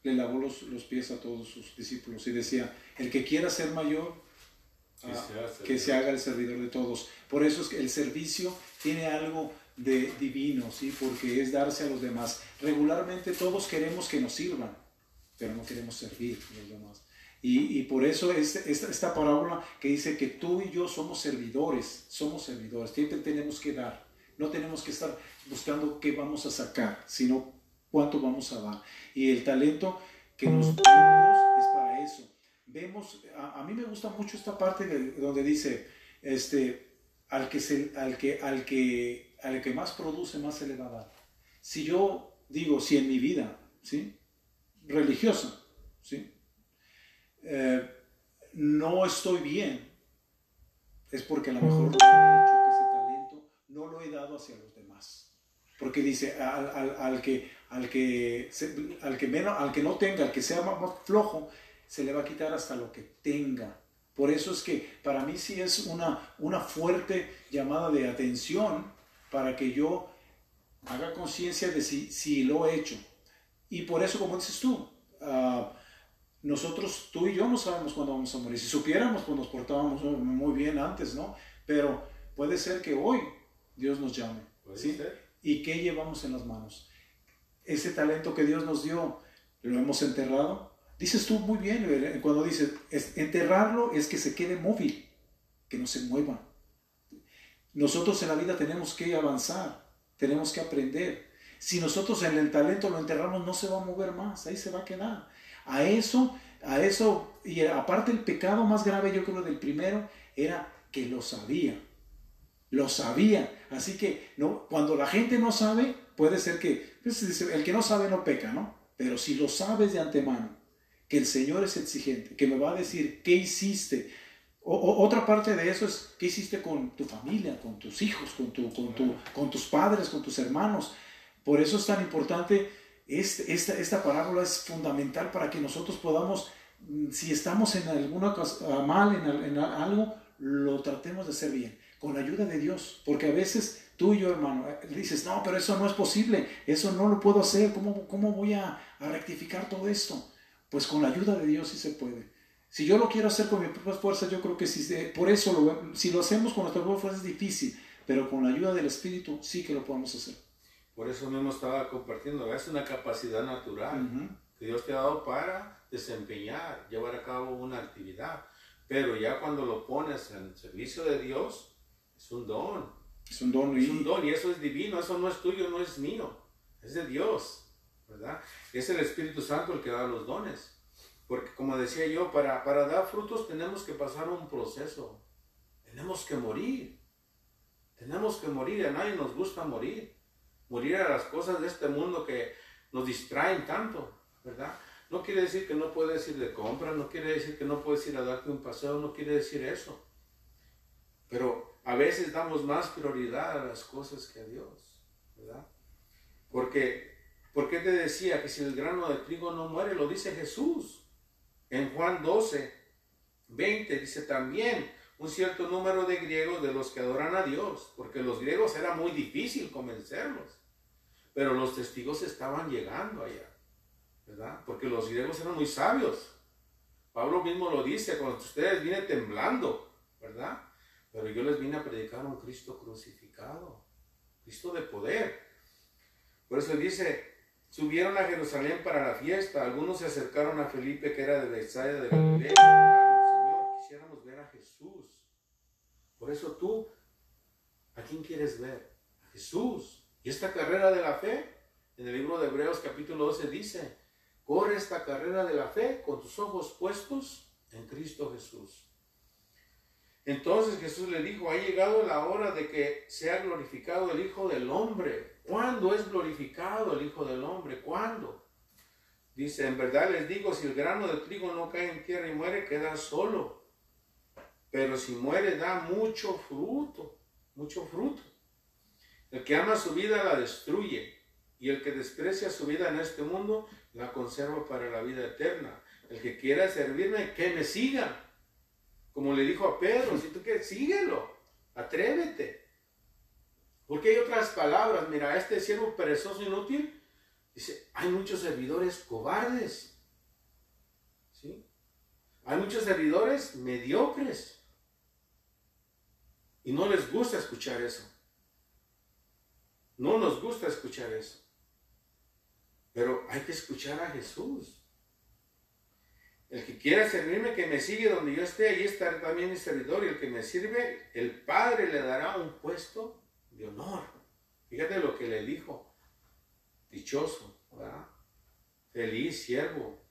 le lavó los pies a todos sus discípulos y decía, el que quiera ser mayor, que se haga el servidor de todos. Por eso es que el servicio tiene algo de divino, ¿sí? Porque es darse a los demás. Regularmente todos queremos que nos sirvan, pero no queremos servir a los demás. Y por eso esta parábola que dice que tú y yo somos servidores, siempre tenemos que dar. No tenemos que estar buscando qué vamos a sacar, sino cuánto vamos a dar. Y el talento que nos dio Dios es para eso. Vemos, a mí me gusta mucho esta parte donde dice, al que más produce, más se le va a dar. Si yo digo, si en mi vida, ¿sí? Religiosa, ¿sí? No estoy bien, es porque a lo mejor no he hecho que ese talento no lo he dado hacia los demás. Porque dice, al que no tenga, al que sea más flojo, se le va a quitar hasta lo que tenga. Por eso es que para mí sí es una fuerte llamada de atención para que yo haga conciencia de si lo he hecho. Y por eso, como dices tú, nosotros, tú y yo no sabemos cuándo vamos a morir. Si supiéramos, pues nos portábamos muy bien antes, ¿no? Pero puede ser que hoy Dios nos llame, ¿sí? ¿Y qué llevamos en las manos? Ese talento que Dios nos dio, ¿lo hemos enterrado? Dices tú muy bien, cuando dices, enterrarlo es que se quede móvil, que no se mueva. Nosotros en la vida tenemos que avanzar, tenemos que aprender. Si nosotros en el talento lo enterramos, no se va a mover más, ahí se va a quedar. A eso, y aparte el pecado más grave, yo creo, del primero, era que lo sabía. lo sabía. Así que no, cuando la gente no sabe, puede ser que, pues, el que no sabe no peca, ¿no? Pero si lo sabes de antemano, que el Señor es exigente, que me va a decir qué hiciste. Otra parte de eso es qué hiciste con tu familia, con tus hijos, con tus padres, con tus hermanos. Por eso es tan importante, esta parábola es fundamental para que nosotros podamos, si estamos en alguna cosa mal, en algo, lo tratemos de hacer bien, con la ayuda de Dios. Porque a veces tú y yo, hermano, dices, no, pero eso no es posible, eso no lo puedo hacer, ¿cómo voy a rectificar todo esto? Pues con la ayuda de Dios sí se puede. Si yo lo quiero hacer con mis propias fuerzas, yo creo que sí, por eso si lo hacemos con nuestras propias fuerzas es difícil, pero con la ayuda del Espíritu sí que lo podemos hacer. Por eso mismo estaba compartiendo, es una capacidad natural que Dios te ha dado para desempeñar, llevar a cabo una actividad. Pero ya cuando lo pones en servicio de Dios, es un don. Es un don. Es un don y eso es divino, eso no es tuyo, no es mío, es de Dios, ¿verdad? Es el Espíritu Santo el que da los dones. Porque como decía yo, para dar frutos tenemos que pasar un proceso. Tenemos que morir. Tenemos que morir. A nadie nos gusta morir. Morir a las cosas de este mundo que nos distraen tanto, ¿verdad? No quiere decir que no puedes ir de compras, no quiere decir que no puedes ir a darte un paseo, no quiere decir eso. Pero a veces damos más prioridad a las cosas que a Dios, ¿verdad? ¿Por qué te decía que si el grano de trigo no muere? Lo dice Jesús. En Juan 12, 20 dice también un cierto número de griegos de los que adoran a Dios, porque los griegos era muy difícil convencerlos, pero los testigos estaban llegando allá, ¿verdad? Porque los griegos eran muy sabios. Pablo mismo lo dice, cuando ustedes vienen temblando, ¿verdad? Pero yo les vine a predicar un Cristo crucificado, Cristo de poder. Por eso dice, subieron a Jerusalén para la fiesta. Algunos se acercaron a Felipe, que era de Bethsaida de Galilea. Señor, quisiéramos ver a Jesús. Por eso tú, ¿a quién quieres ver? A Jesús. Y esta carrera de la fe, en el libro de Hebreos capítulo 12 dice, corre esta carrera de la fe con tus ojos puestos en Cristo Jesús. Entonces Jesús le dijo, ha llegado la hora de que sea glorificado el Hijo del Hombre. ¿Cuándo es glorificado el Hijo del Hombre? ¿Cuándo? Dice, en verdad les digo, si el grano de trigo no cae en tierra y muere, queda solo. Pero si muere, da mucho fruto, mucho fruto. El que ama su vida la destruye, y el que desprecia su vida en este mundo, la conserva para la vida eterna. El que quiera servirme, que me siga. Como le dijo a Pedro, si tú quieres, síguelo, atrévete. Porque hay otras palabras, mira, este siervo perezoso inútil, dice, hay muchos servidores cobardes, ¿sí? Hay muchos servidores mediocres, y no les gusta escuchar eso. No nos gusta escuchar eso. Pero hay que escuchar a Jesús. El que quiera servirme, que me sigue donde yo esté, ahí estará también mi servidor. Y el que me sirve, el Padre le dará un puesto de honor. Fíjate lo que le dijo. Dichoso, ¿verdad? Feliz siervo.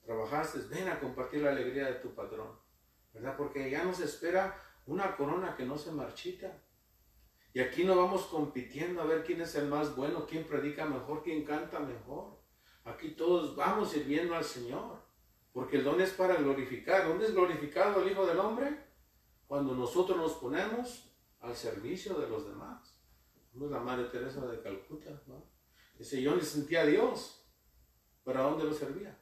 Trabajaste, ven a compartir la alegría de tu patrón, ¿verdad? Porque ya nos espera una corona que no se marchita. Y aquí no vamos compitiendo a ver quién es el más bueno, quién predica mejor, quién canta mejor. Aquí todos vamos sirviendo al Señor. Porque el don es para glorificar. ¿Dónde es glorificado el Hijo del Hombre? Cuando nosotros nos ponemos al servicio de los demás. Como es la Madre Teresa de Calcuta, ¿no? Dice, yo le sentía a Dios, pero ¿a dónde lo servía?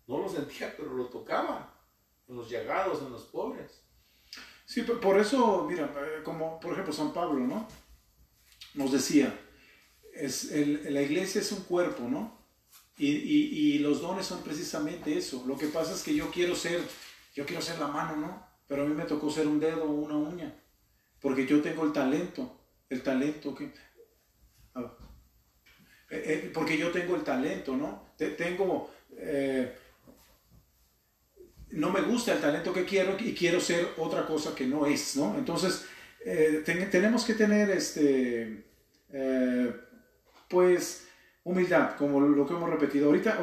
No lo sentía, pero lo tocaba. En los llagados, en los pobres. Sí, por eso, mira, como por ejemplo San Pablo, ¿no? Nos decía, la iglesia es un cuerpo, ¿no? Y los dones son precisamente eso. Lo que pasa es que yo quiero ser la mano, ¿no? Pero a mí me tocó ser un dedo o una uña, porque yo tengo el talento que... porque yo tengo el talento, ¿no? No me gusta el talento que quiero y quiero ser otra cosa que no es, ¿no? Entonces, tenemos que tener, pues, humildad, como lo que hemos repetido. Ahorita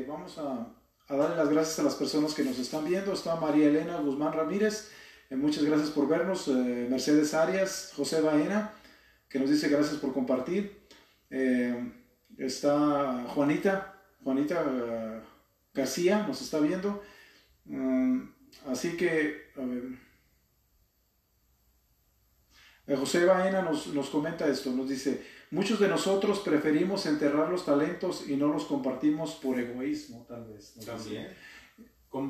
vamos a darle las gracias a las personas que nos están viendo. Está María Elena Guzmán Ramírez, Muchas gracias por vernos. Mercedes Arias, José Baena, que nos dice gracias por compartir. Está Juanita García, nos está viendo. Así que, a ver, José Baena nos comenta esto, nos dice, muchos de nosotros preferimos enterrar los talentos y no los compartimos por egoísmo, tal vez. También.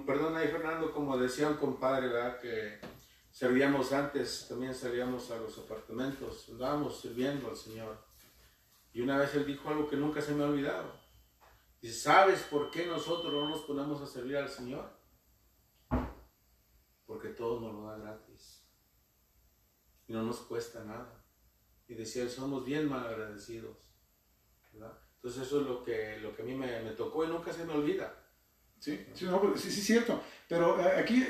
Perdón ahí, Fernando, como decía un compadre, ¿verdad? Que servíamos antes, también salíamos a los apartamentos, andábamos sirviendo al Señor. Y una vez él dijo algo que nunca se me ha olvidado. Dice, ¿sabes por qué nosotros no nos ponemos a servir al Señor? Porque todo nos lo da gratis. Y no nos cuesta nada. Y decía, somos bien mal agradecidos, ¿verdad? Entonces eso es lo que a mí me tocó y nunca se me olvida. Sí, sí, cierto. Pero aquí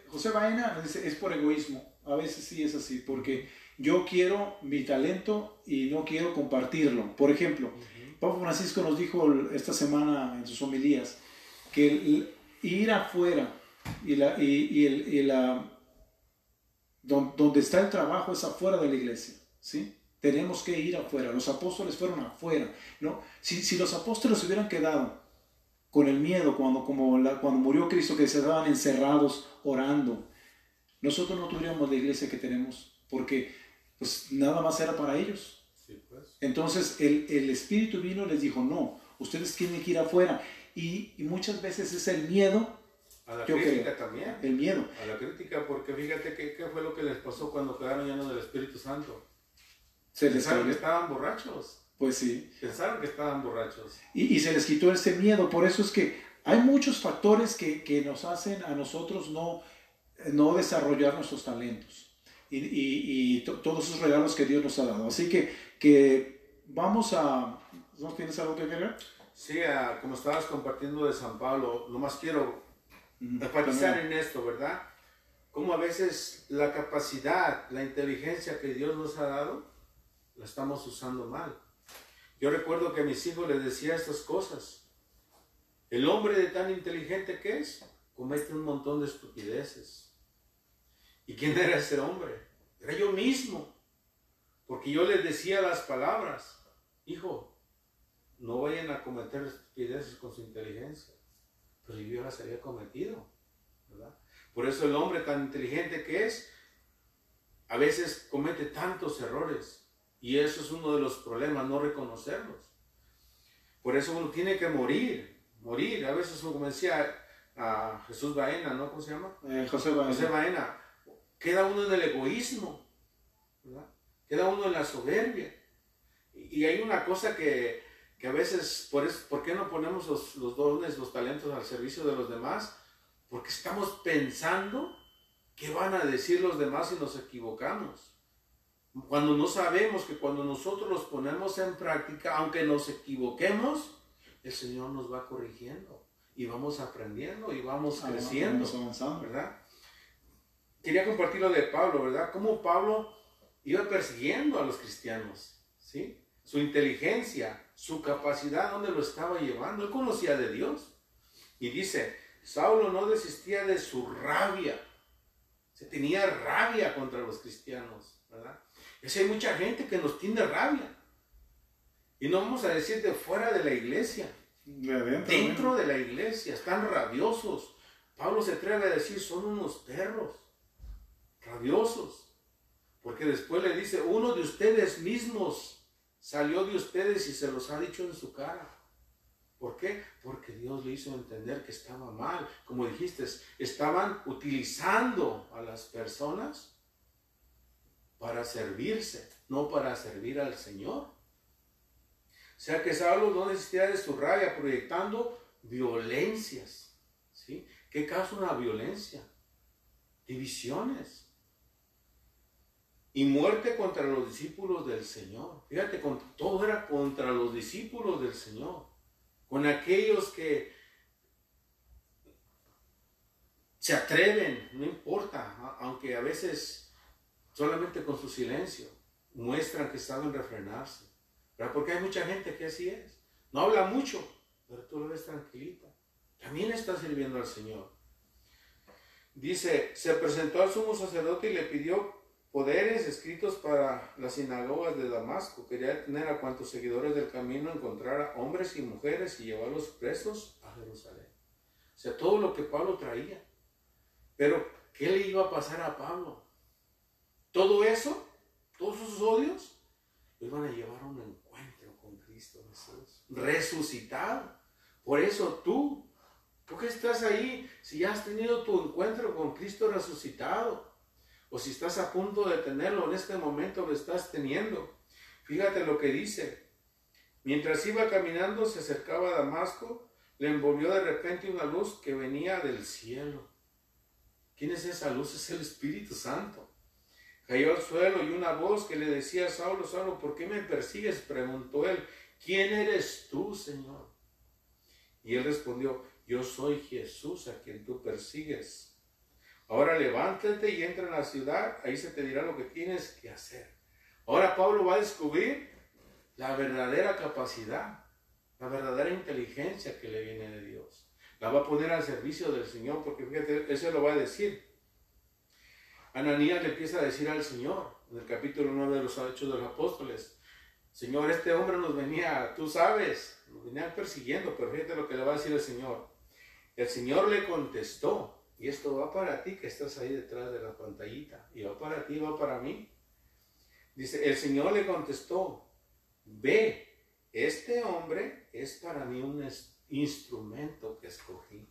José Baena dice, es por egoísmo. A veces sí es así, porque yo quiero mi talento y no quiero compartirlo. Por ejemplo, Papa Francisco nos dijo esta semana en sus homilías que ir afuera donde está el trabajo es afuera de la iglesia, ¿sí? Tenemos que ir afuera. Los apóstoles fueron afuera, ¿no? Si los apóstoles hubieran quedado con el miedo cuando murió Cristo, que se estaban encerrados orando, nosotros no tuviéramos la iglesia que tenemos, porque pues nada más era para ellos. Sí, pues. Entonces el Espíritu vino y les dijo, no, ustedes tienen que ir afuera. Y muchas veces es el miedo. A la crítica también. El miedo. A la crítica, porque fíjate qué fue lo que les pasó cuando quedaron llenos del Espíritu Santo. Pensaron que estaban borrachos. Pues sí. Pensaron que estaban borrachos. Y se les quitó ese miedo. Por eso es que hay muchos factores que nos hacen a nosotros no desarrollar nuestros talentos. Y todos esos regalos que Dios nos ha dado. Así que vamos a... ¿No tienes algo que agregar? Sí, como estabas compartiendo de San Pablo, nomás quiero enfatizar en esto, ¿verdad? Como a veces la capacidad, la inteligencia que Dios nos ha dado, la estamos usando mal. Yo recuerdo que a mis hijos les decía estas cosas. El hombre de tan inteligente que es, comete un montón de estupideces. ¿Y quién era ese hombre? Era yo mismo. Porque yo les decía las palabras, hijo, no vayan a cometer estupideces con su inteligencia. Pero yo las había cometido, ¿verdad? Por eso el hombre tan inteligente que es, a veces comete tantos errores. Y eso es uno de los problemas, no reconocerlos. Por eso uno tiene que morir. A veces, como decía a Jesús Baena, ¿no? ¿Cómo se llama? José Baena. Queda uno en el egoísmo, ¿verdad? Queda uno en la soberbia. Y hay una cosa que a veces, ¿por qué no ponemos los dones, los talentos al servicio de los demás? Porque estamos pensando qué van a decir los demás si nos equivocamos. Cuando no sabemos que cuando nosotros los ponemos en práctica, aunque nos equivoquemos, el Señor nos va corrigiendo y vamos aprendiendo y vamos creciendo, vamos avanzando, ¿verdad? Quería compartir lo de Pablo, ¿verdad? Cómo Pablo iba persiguiendo a los cristianos, ¿sí? Su inteligencia, su capacidad, ¿dónde lo estaba llevando? Él conocía de Dios. Y dice, Saulo no desistía de su rabia. Se tenía rabia contra los cristianos, ¿verdad? Hay mucha gente que nos tiene rabia. Y no vamos a decir de fuera de la iglesia. Dentro de la iglesia están rabiosos. Pablo se atreve a decir, son unos perros rabiosos. Porque después le dice, uno de ustedes mismos salió de ustedes y se los ha dicho en su cara. ¿Por qué? Porque Dios le hizo entender que estaba mal. Como dijiste, estaban utilizando a las personas para servirse, no para servir al Señor. O sea que Saulo no desistía de su rabia, proyectando violencias, ¿sí? ¿Qué causa una violencia? Divisiones. Y muerte contra los discípulos del Señor. Fíjate, todo era contra los discípulos del Señor. Con aquellos que se atreven, no importa, aunque a veces solamente con su silencio muestran que saben refrenarse, ¿verdad? Porque hay mucha gente que así es, no habla mucho, pero tú lo ves tranquilita, también está sirviendo al Señor. Dice, se presentó al sumo sacerdote y le pidió poderes escritos para las sinagogas de Damasco. Quería tener a cuantos seguidores del camino encontrara hombres y mujeres y llevarlos presos a Jerusalén. O sea, todo lo que Pablo traía. Pero, ¿qué le iba a pasar a Pablo? Todo eso, todos esos odios, lo iban a llevar a un encuentro con Cristo Jesús, resucitado. Por eso tú que estás ahí, si ya has tenido tu encuentro con Cristo resucitado, o si estás a punto de tenerlo, en este momento lo estás teniendo. Fíjate lo que dice. Mientras iba caminando, se acercaba a Damasco, le envolvió de repente una luz que venía del cielo. ¿Quién es esa luz? Es el Espíritu Santo. Cayó al suelo y una voz que le decía, Saulo, Saulo, ¿por qué me persigues? Preguntó él, ¿quién eres tú, Señor? Y él respondió, yo soy Jesús a quien tú persigues. Ahora levántate y entra en la ciudad, ahí se te dirá lo que tienes que hacer. Ahora Pablo va a descubrir la verdadera capacidad, la verdadera inteligencia que le viene de Dios. La va a poner al servicio del Señor, porque fíjate, él se lo va a decir. Ananías le empieza a decir al Señor, en el capítulo 9 de los Hechos de los Apóstoles, Señor, este hombre nos venía, tú sabes, nos venía persiguiendo, pero fíjate lo que le va a decir el Señor. El Señor le contestó, y esto va para ti que estás ahí detrás de la pantallita, y va para ti, va para mí. Dice, el Señor le contestó, ve, este hombre es para mí un instrumento que escogí,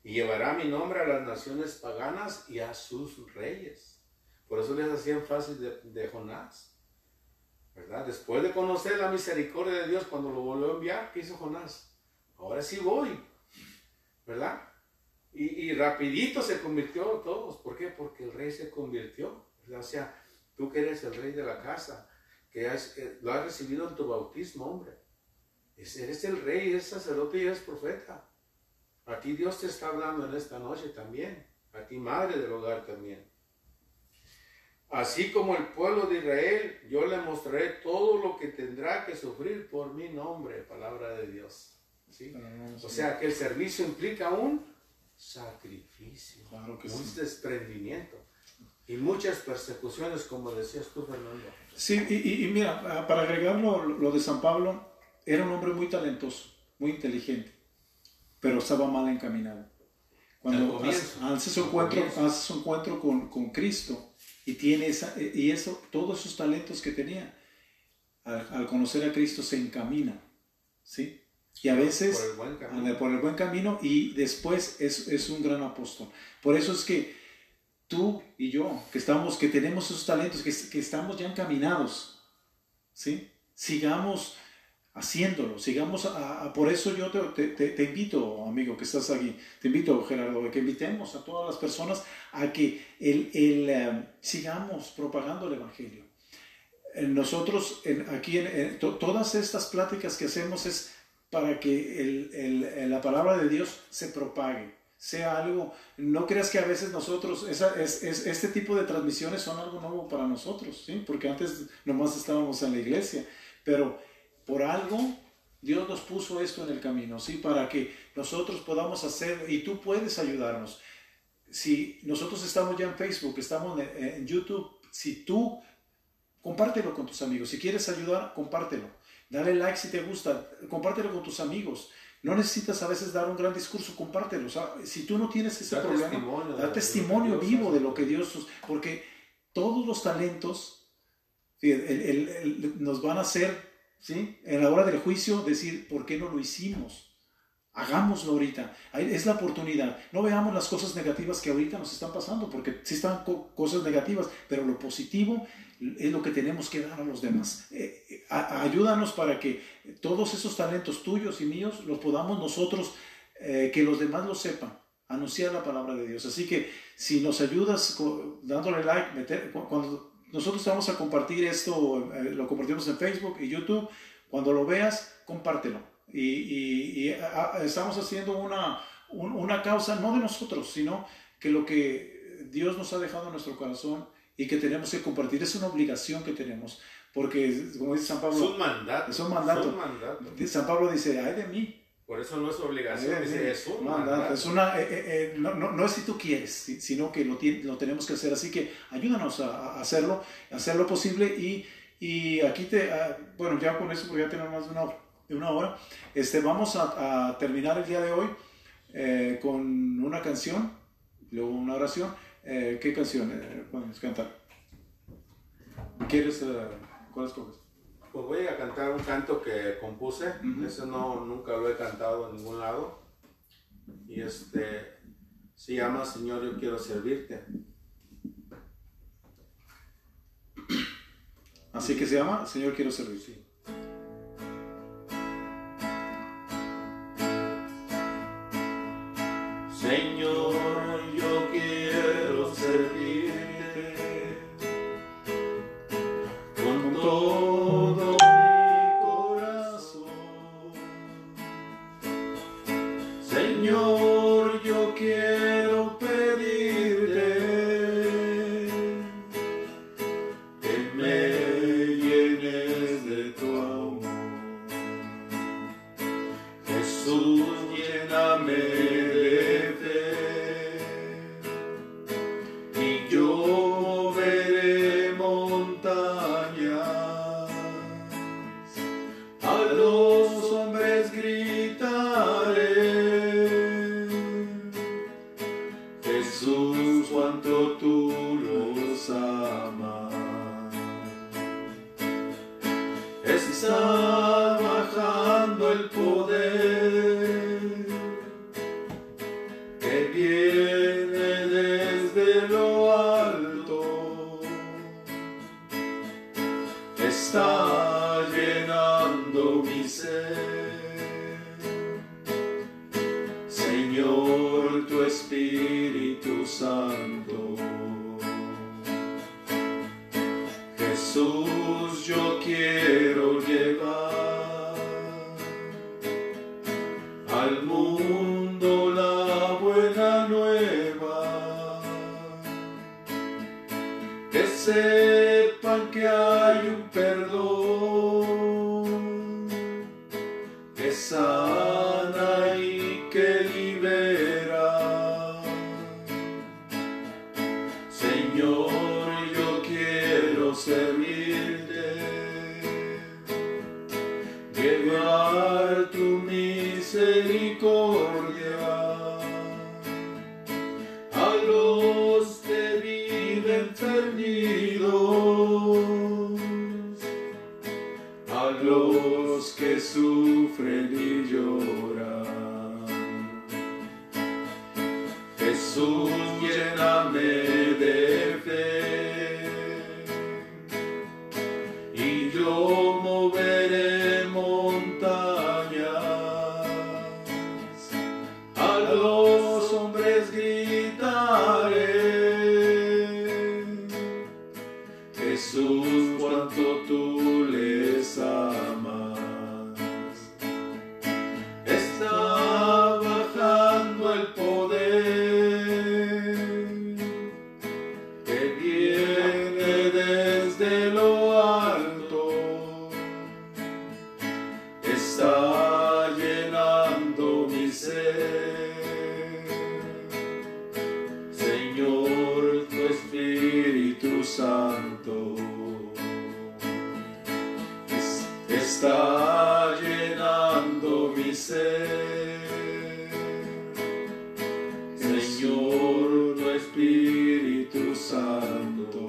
y llevará mi nombre a las naciones paganas y a sus reyes. Por eso les hacía énfasis de Jonás, ¿verdad? Después de conocer la misericordia de Dios cuando lo volvió a enviar, ¿qué hizo Jonás? Ahora sí voy, ¿verdad? Y rapidito se convirtió todos. ¿Por qué? Porque el rey se convirtió, ¿verdad? O sea, tú que eres el rey de la casa, que lo has recibido en tu bautismo, hombre. Eres el rey, eres sacerdote y eres profeta. A ti Dios te está hablando en esta noche también. A ti, madre del hogar también. Así como el pueblo de Israel, yo le mostraré todo lo que tendrá que sufrir por mi nombre, palabra de Dios. ¿Sí? O sea, que el servicio implica un sacrificio, claro que un sí. desprendimiento y muchas persecuciones, como decías tú, Fernando. Sí, y mira, para agregar lo de San Pablo, era un hombre muy talentoso, muy inteligente, pero estaba mal encaminado. Cuando hace su encuentro con Cristo y tiene todos esos talentos que tenía, al conocer a Cristo se encamina, ¿sí? Y a veces por el buen camino y después es un gran apóstol. Por eso es que tú y yo, que tenemos esos talentos, que estamos ya encaminados, ¿sí? Sigamos haciéndolo, por eso yo te invito, amigo que estás aquí, te invito, Gerardo, que invitemos a todas las personas a que sigamos propagando el Evangelio. Nosotros todas estas pláticas que hacemos es para que la palabra de Dios se propague, sea algo. No creas que a veces nosotros, este tipo de transmisiones son algo nuevo para nosotros, ¿sí? Porque antes nomás estábamos en la iglesia, pero por algo Dios nos puso esto en el camino, ¿sí? Para que nosotros podamos hacer, y tú puedes ayudarnos. Si nosotros estamos ya en Facebook, estamos en YouTube, si tú compártelo con tus amigos, si quieres ayudar, compártelo. Dale like si te gusta, compártelo con tus amigos. No necesitas a veces dar un gran discurso, compártelo. O sea, si tú no tienes ese problema, da testimonio vivo de lo que Dios... Porque todos los talentos nos van a hacer, ¿sí? En la hora del juicio, decir, ¿por qué no lo hicimos? Hagámoslo ahorita. Es la oportunidad. No veamos las cosas negativas que ahorita nos están pasando, porque sí están cosas negativas, pero lo positivo es lo que tenemos que dar a los demás. Ayúdanos para que todos esos talentos tuyos y míos los podamos nosotros, que los demás lo sepan, anunciar la palabra de Dios. Así que si nos ayudas dándole like, cuando nosotros vamos a compartir esto, lo compartimos en Facebook y YouTube, cuando lo veas, compártelo. Y estamos haciendo una causa no de nosotros, sino que lo que Dios nos ha dejado en nuestro corazón y que tenemos que compartir, es una obligación que tenemos, porque como dice San Pablo, es un mandato. San Pablo dice, ay de mí, Por eso no es obligación, es un mandato. mandato. Es una, no es si tú quieres, sino que lo tenemos que hacer. Así que ayúdanos a hacerlo posible. Y aquí bueno, ya con eso, porque ya tenemos más de una hora, vamos a terminar el día de hoy con una canción, luego una oración. ¿Qué canción puedes cantar? ¿Quieres? ¿Cuál escoges? Pues voy a cantar un canto que compuse. Ese nunca lo he cantado en ningún lado. Y se llama Señor, yo quiero servirte. Así que se llama Señor, quiero servirte. Sí. Señor, yo quiero servirte con todo mi corazón. Señor, yo quiero pedirte que me llenes de tu amor. Jesús, lléname de fe y yo moveré montañas. A los hombres gritaré: Jesús, cuánto tú los amas. Está bajando el poder que viene desde lo alto. Está llenando mi ser. Señor, tu Espíritu Santo. Jesús, yo quiero llevar al mundo la buena nueva, que sepan que hay un perdón que sana y que libera. Señor, yo quiero servirte, llevar tu misericordia a los que viven perdidos, a los que sufren y lloran. Jesús, lléname de fe y yo moveré montañas. A los hombres gritaré: Jesús, cuánto tú les amas. Está bajando el poder que viene desde lo alto. Está llenando mi ser. Señor, tu Espíritu Santo está llenando mi ser. Señor, tu Espíritu Santo.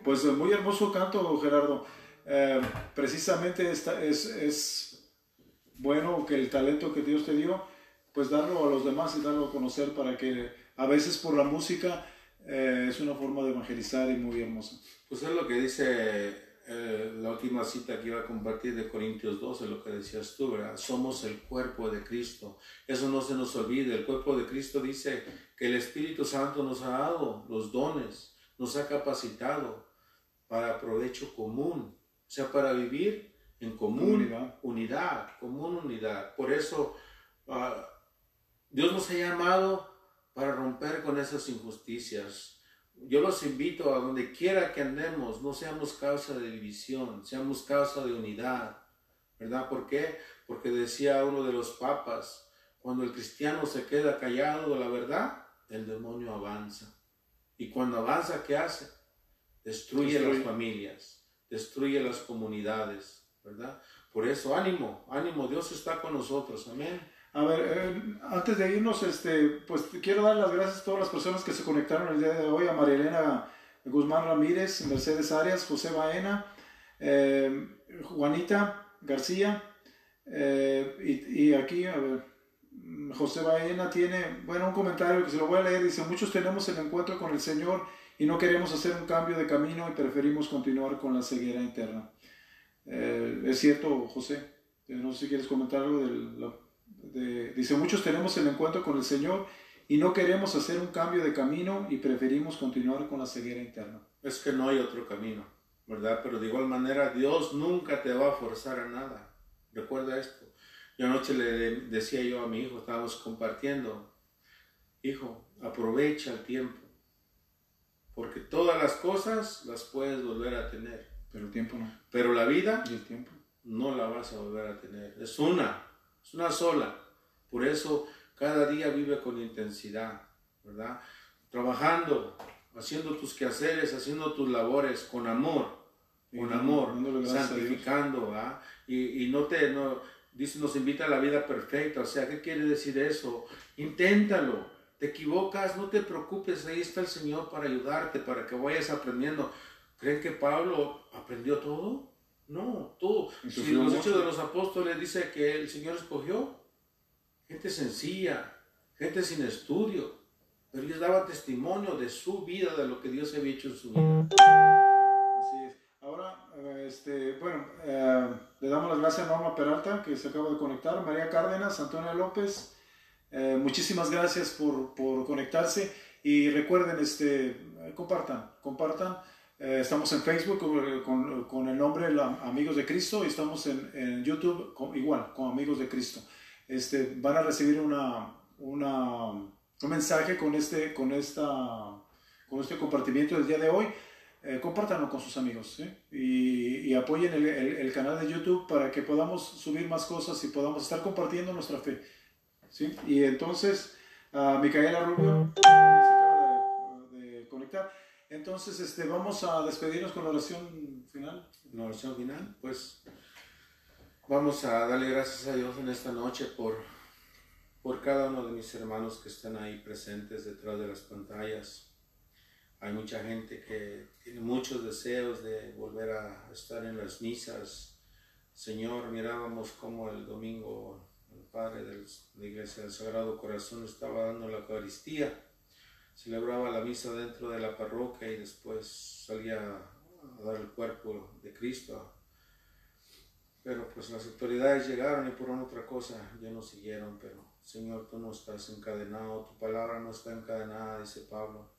Pues muy hermoso canto, Gerardo. Precisamente es bueno que el talento que Dios te dio, pues darlo a los demás y darlo a conocer, para que a veces por la música es una forma de evangelizar y muy hermosa. Pues es lo que dice la última cita que iba a compartir de Corintios 12, lo que decías tú, ¿verdad? Somos el cuerpo de Cristo. Eso no se nos olvide. El cuerpo de Cristo dice que el Espíritu Santo nos ha dado los dones, nos ha capacitado para provecho común, o sea, para vivir en común unidad. Por eso Dios nos ha llamado para romper con esas injusticias. Yo los invito a donde quiera que andemos, no seamos causa de división, seamos causa de unidad, ¿verdad? ¿Por qué? Porque decía uno de los papas, cuando el cristiano se queda callado de la verdad, el demonio avanza. Y cuando avanza, ¿qué hace? Destruye las familias, destruye las comunidades, ¿verdad? Por eso, ánimo, ánimo, Dios está con nosotros, amén. A ver, antes de irnos, pues quiero dar las gracias a todas las personas que se conectaron el día de hoy, a María Elena Guzmán Ramírez, Mercedes Arias, José Baena, Juanita García, y aquí, a ver, José Baena tiene, bueno, un comentario que se lo voy a leer, dice, muchos tenemos el encuentro con el Señor y no queremos hacer un cambio de camino y preferimos continuar con la ceguera interna. ¿Es cierto, José? No sé si quieres comentar algo dice, muchos tenemos el encuentro con el Señor y no queremos hacer un cambio de camino y preferimos continuar con la ceguera interna. Es que no hay otro camino, ¿verdad? Pero de igual manera, Dios nunca te va a forzar a nada. Recuerda esto. Yo anoche le decía yo a mi hijo, estábamos compartiendo, hijo, aprovecha el tiempo, porque todas las cosas las puedes volver a tener. Pero el tiempo no. Pero la vida ¿Y el tiempo? No la vas a volver a tener. Es una sola. Por eso cada día vive con intensidad, ¿verdad? Trabajando, haciendo tus quehaceres, haciendo tus labores con amor, santificando, ¿verdad? Y dice, nos invita a la vida perfecta. O sea, ¿qué quiere decir eso? Inténtalo. Te equivocas, no te preocupes, ahí está el Señor para ayudarte, para que vayas aprendiendo. ¿Creen que Pablo aprendió todo? No, todo. Si los Hechos de los Apóstoles dice que el Señor escogió gente sencilla, gente sin estudio, pero ellos daban testimonio de su vida, de lo que Dios había hecho en su vida. Así es. Ahora, le damos las gracias a Norma Peralta, que se acaba de conectar, María Cárdenas, Antonia López, muchísimas gracias por conectarse y recuerden, compartan. Estamos en Facebook con el nombre Amigos de Cristo y estamos en YouTube igual, con Amigos de Cristo. Van a recibir un mensaje con este compartimiento del día de hoy. Compártanlo con sus amigos, ¿sí? y apoyen el canal de YouTube para que podamos subir más cosas y podamos estar compartiendo nuestra fe, ¿sí? Y entonces, Micaela Rubio también se acaba de conectar. Entonces, vamos a despedirnos con la oración final. La oración final, pues vamos a darle gracias a Dios en esta noche por cada uno de mis hermanos que están ahí presentes detrás de las pantallas. Hay mucha gente que tiene muchos deseos de volver a estar en las misas. Señor, mirábamos cómo el domingo el Padre de la Iglesia del Sagrado Corazón estaba dando la Eucaristía. Celebraba la misa dentro de la parroquia y después salía a dar el cuerpo de Cristo. Pero pues las autoridades llegaron y por una otra cosa ya no siguieron. Pero Señor, tú no estás encadenado, tu palabra no está encadenada, dice Pablo.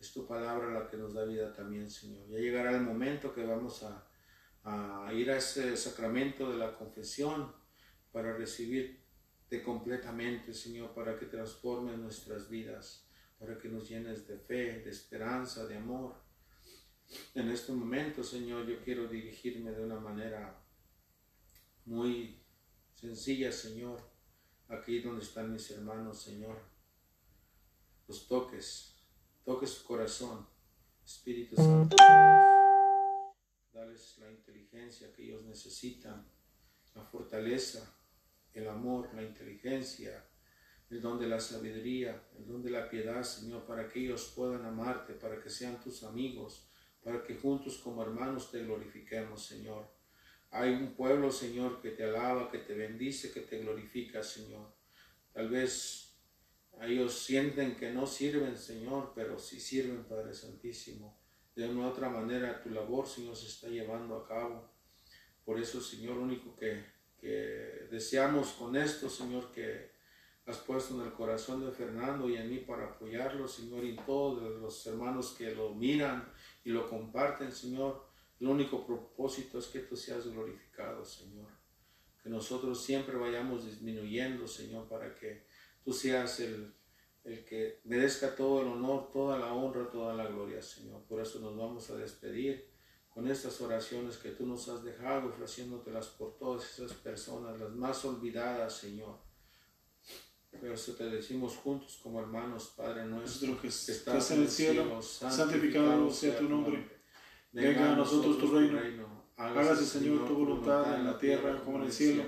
Es tu palabra la que nos da vida también, Señor. Ya llegará el momento que vamos a ir a ese sacramento de la confesión para recibirte completamente, Señor, para que transformes nuestras vidas, para que nos llenes de fe, de esperanza, de amor. En este momento, Señor, yo quiero dirigirme de una manera muy sencilla, Señor, aquí donde están mis hermanos, Señor. Los toques su corazón, Espíritu Santo, dales la inteligencia que ellos necesitan, la fortaleza, el amor, la inteligencia, el don de la sabiduría, el don de la piedad, Señor, para que ellos puedan amarte, para que sean tus amigos, para que juntos como hermanos te glorifiquemos, Señor. Hay un pueblo, Señor, que te alaba, que te bendice, que te glorifica, Señor. Tal vez ellos sienten que no sirven, Señor, pero sí sirven, Padre Santísimo. De una u otra manera tu labor, Señor, se está llevando a cabo. Por eso, Señor, lo único que deseamos con esto, Señor, que has puesto en el corazón de Fernando y en mí para apoyarlo, Señor, y todos los hermanos que lo miran y lo comparten, Señor. El único propósito es que tú seas glorificado, Señor. Que nosotros siempre vayamos disminuyendo, Señor, para que tú seas el que merezca todo el honor, toda la honra, toda la gloria, Señor. Por eso nos vamos a despedir con estas oraciones que tú nos has dejado, ofreciéndotelas por todas esas personas, las más olvidadas, Señor. Por eso te decimos juntos como hermanos, Padre nuestro, que estás en el cielo, santificado sea tu nombre. Venga a nosotros tu reino. Hágase, Señor, tu voluntad en la tierra como en el cielo.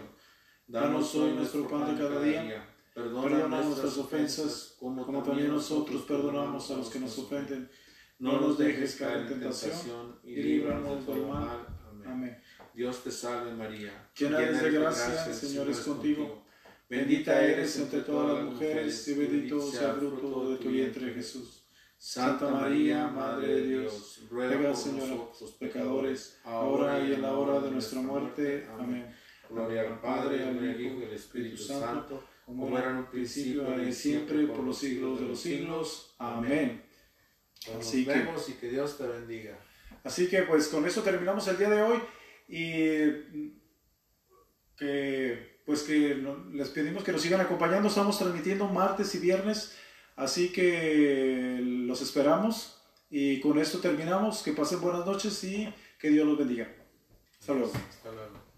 Danos hoy nuestro pan de cada día. Perdona nuestras ofensas, como también nosotros perdonamos a los que nos ofenden. No nos dejes caer en tentación y líbranos del mal. Amén. Dios te salve, María. Llena eres de gracia, el Señor es contigo. Bendita eres entre todas las mujeres y bendito sea el fruto de tu vientre, Jesús. Santa María, Madre de Dios, ruega, Señor, por los pecadores, ahora y en la hora de nuestra muerte. Amén. Gloria al Padre, al Hijo y al Espíritu Santo, como era en un principio, ahora y siempre, por los siglos de los siglos. Amén. Nos vemos y que Dios te bendiga. Así que pues con eso terminamos el día de hoy y que les pedimos que nos sigan acompañando. Estamos transmitiendo martes y viernes, así que los esperamos y con esto terminamos. Que pasen buenas noches y que Dios los bendiga. Hasta luego. Hasta luego.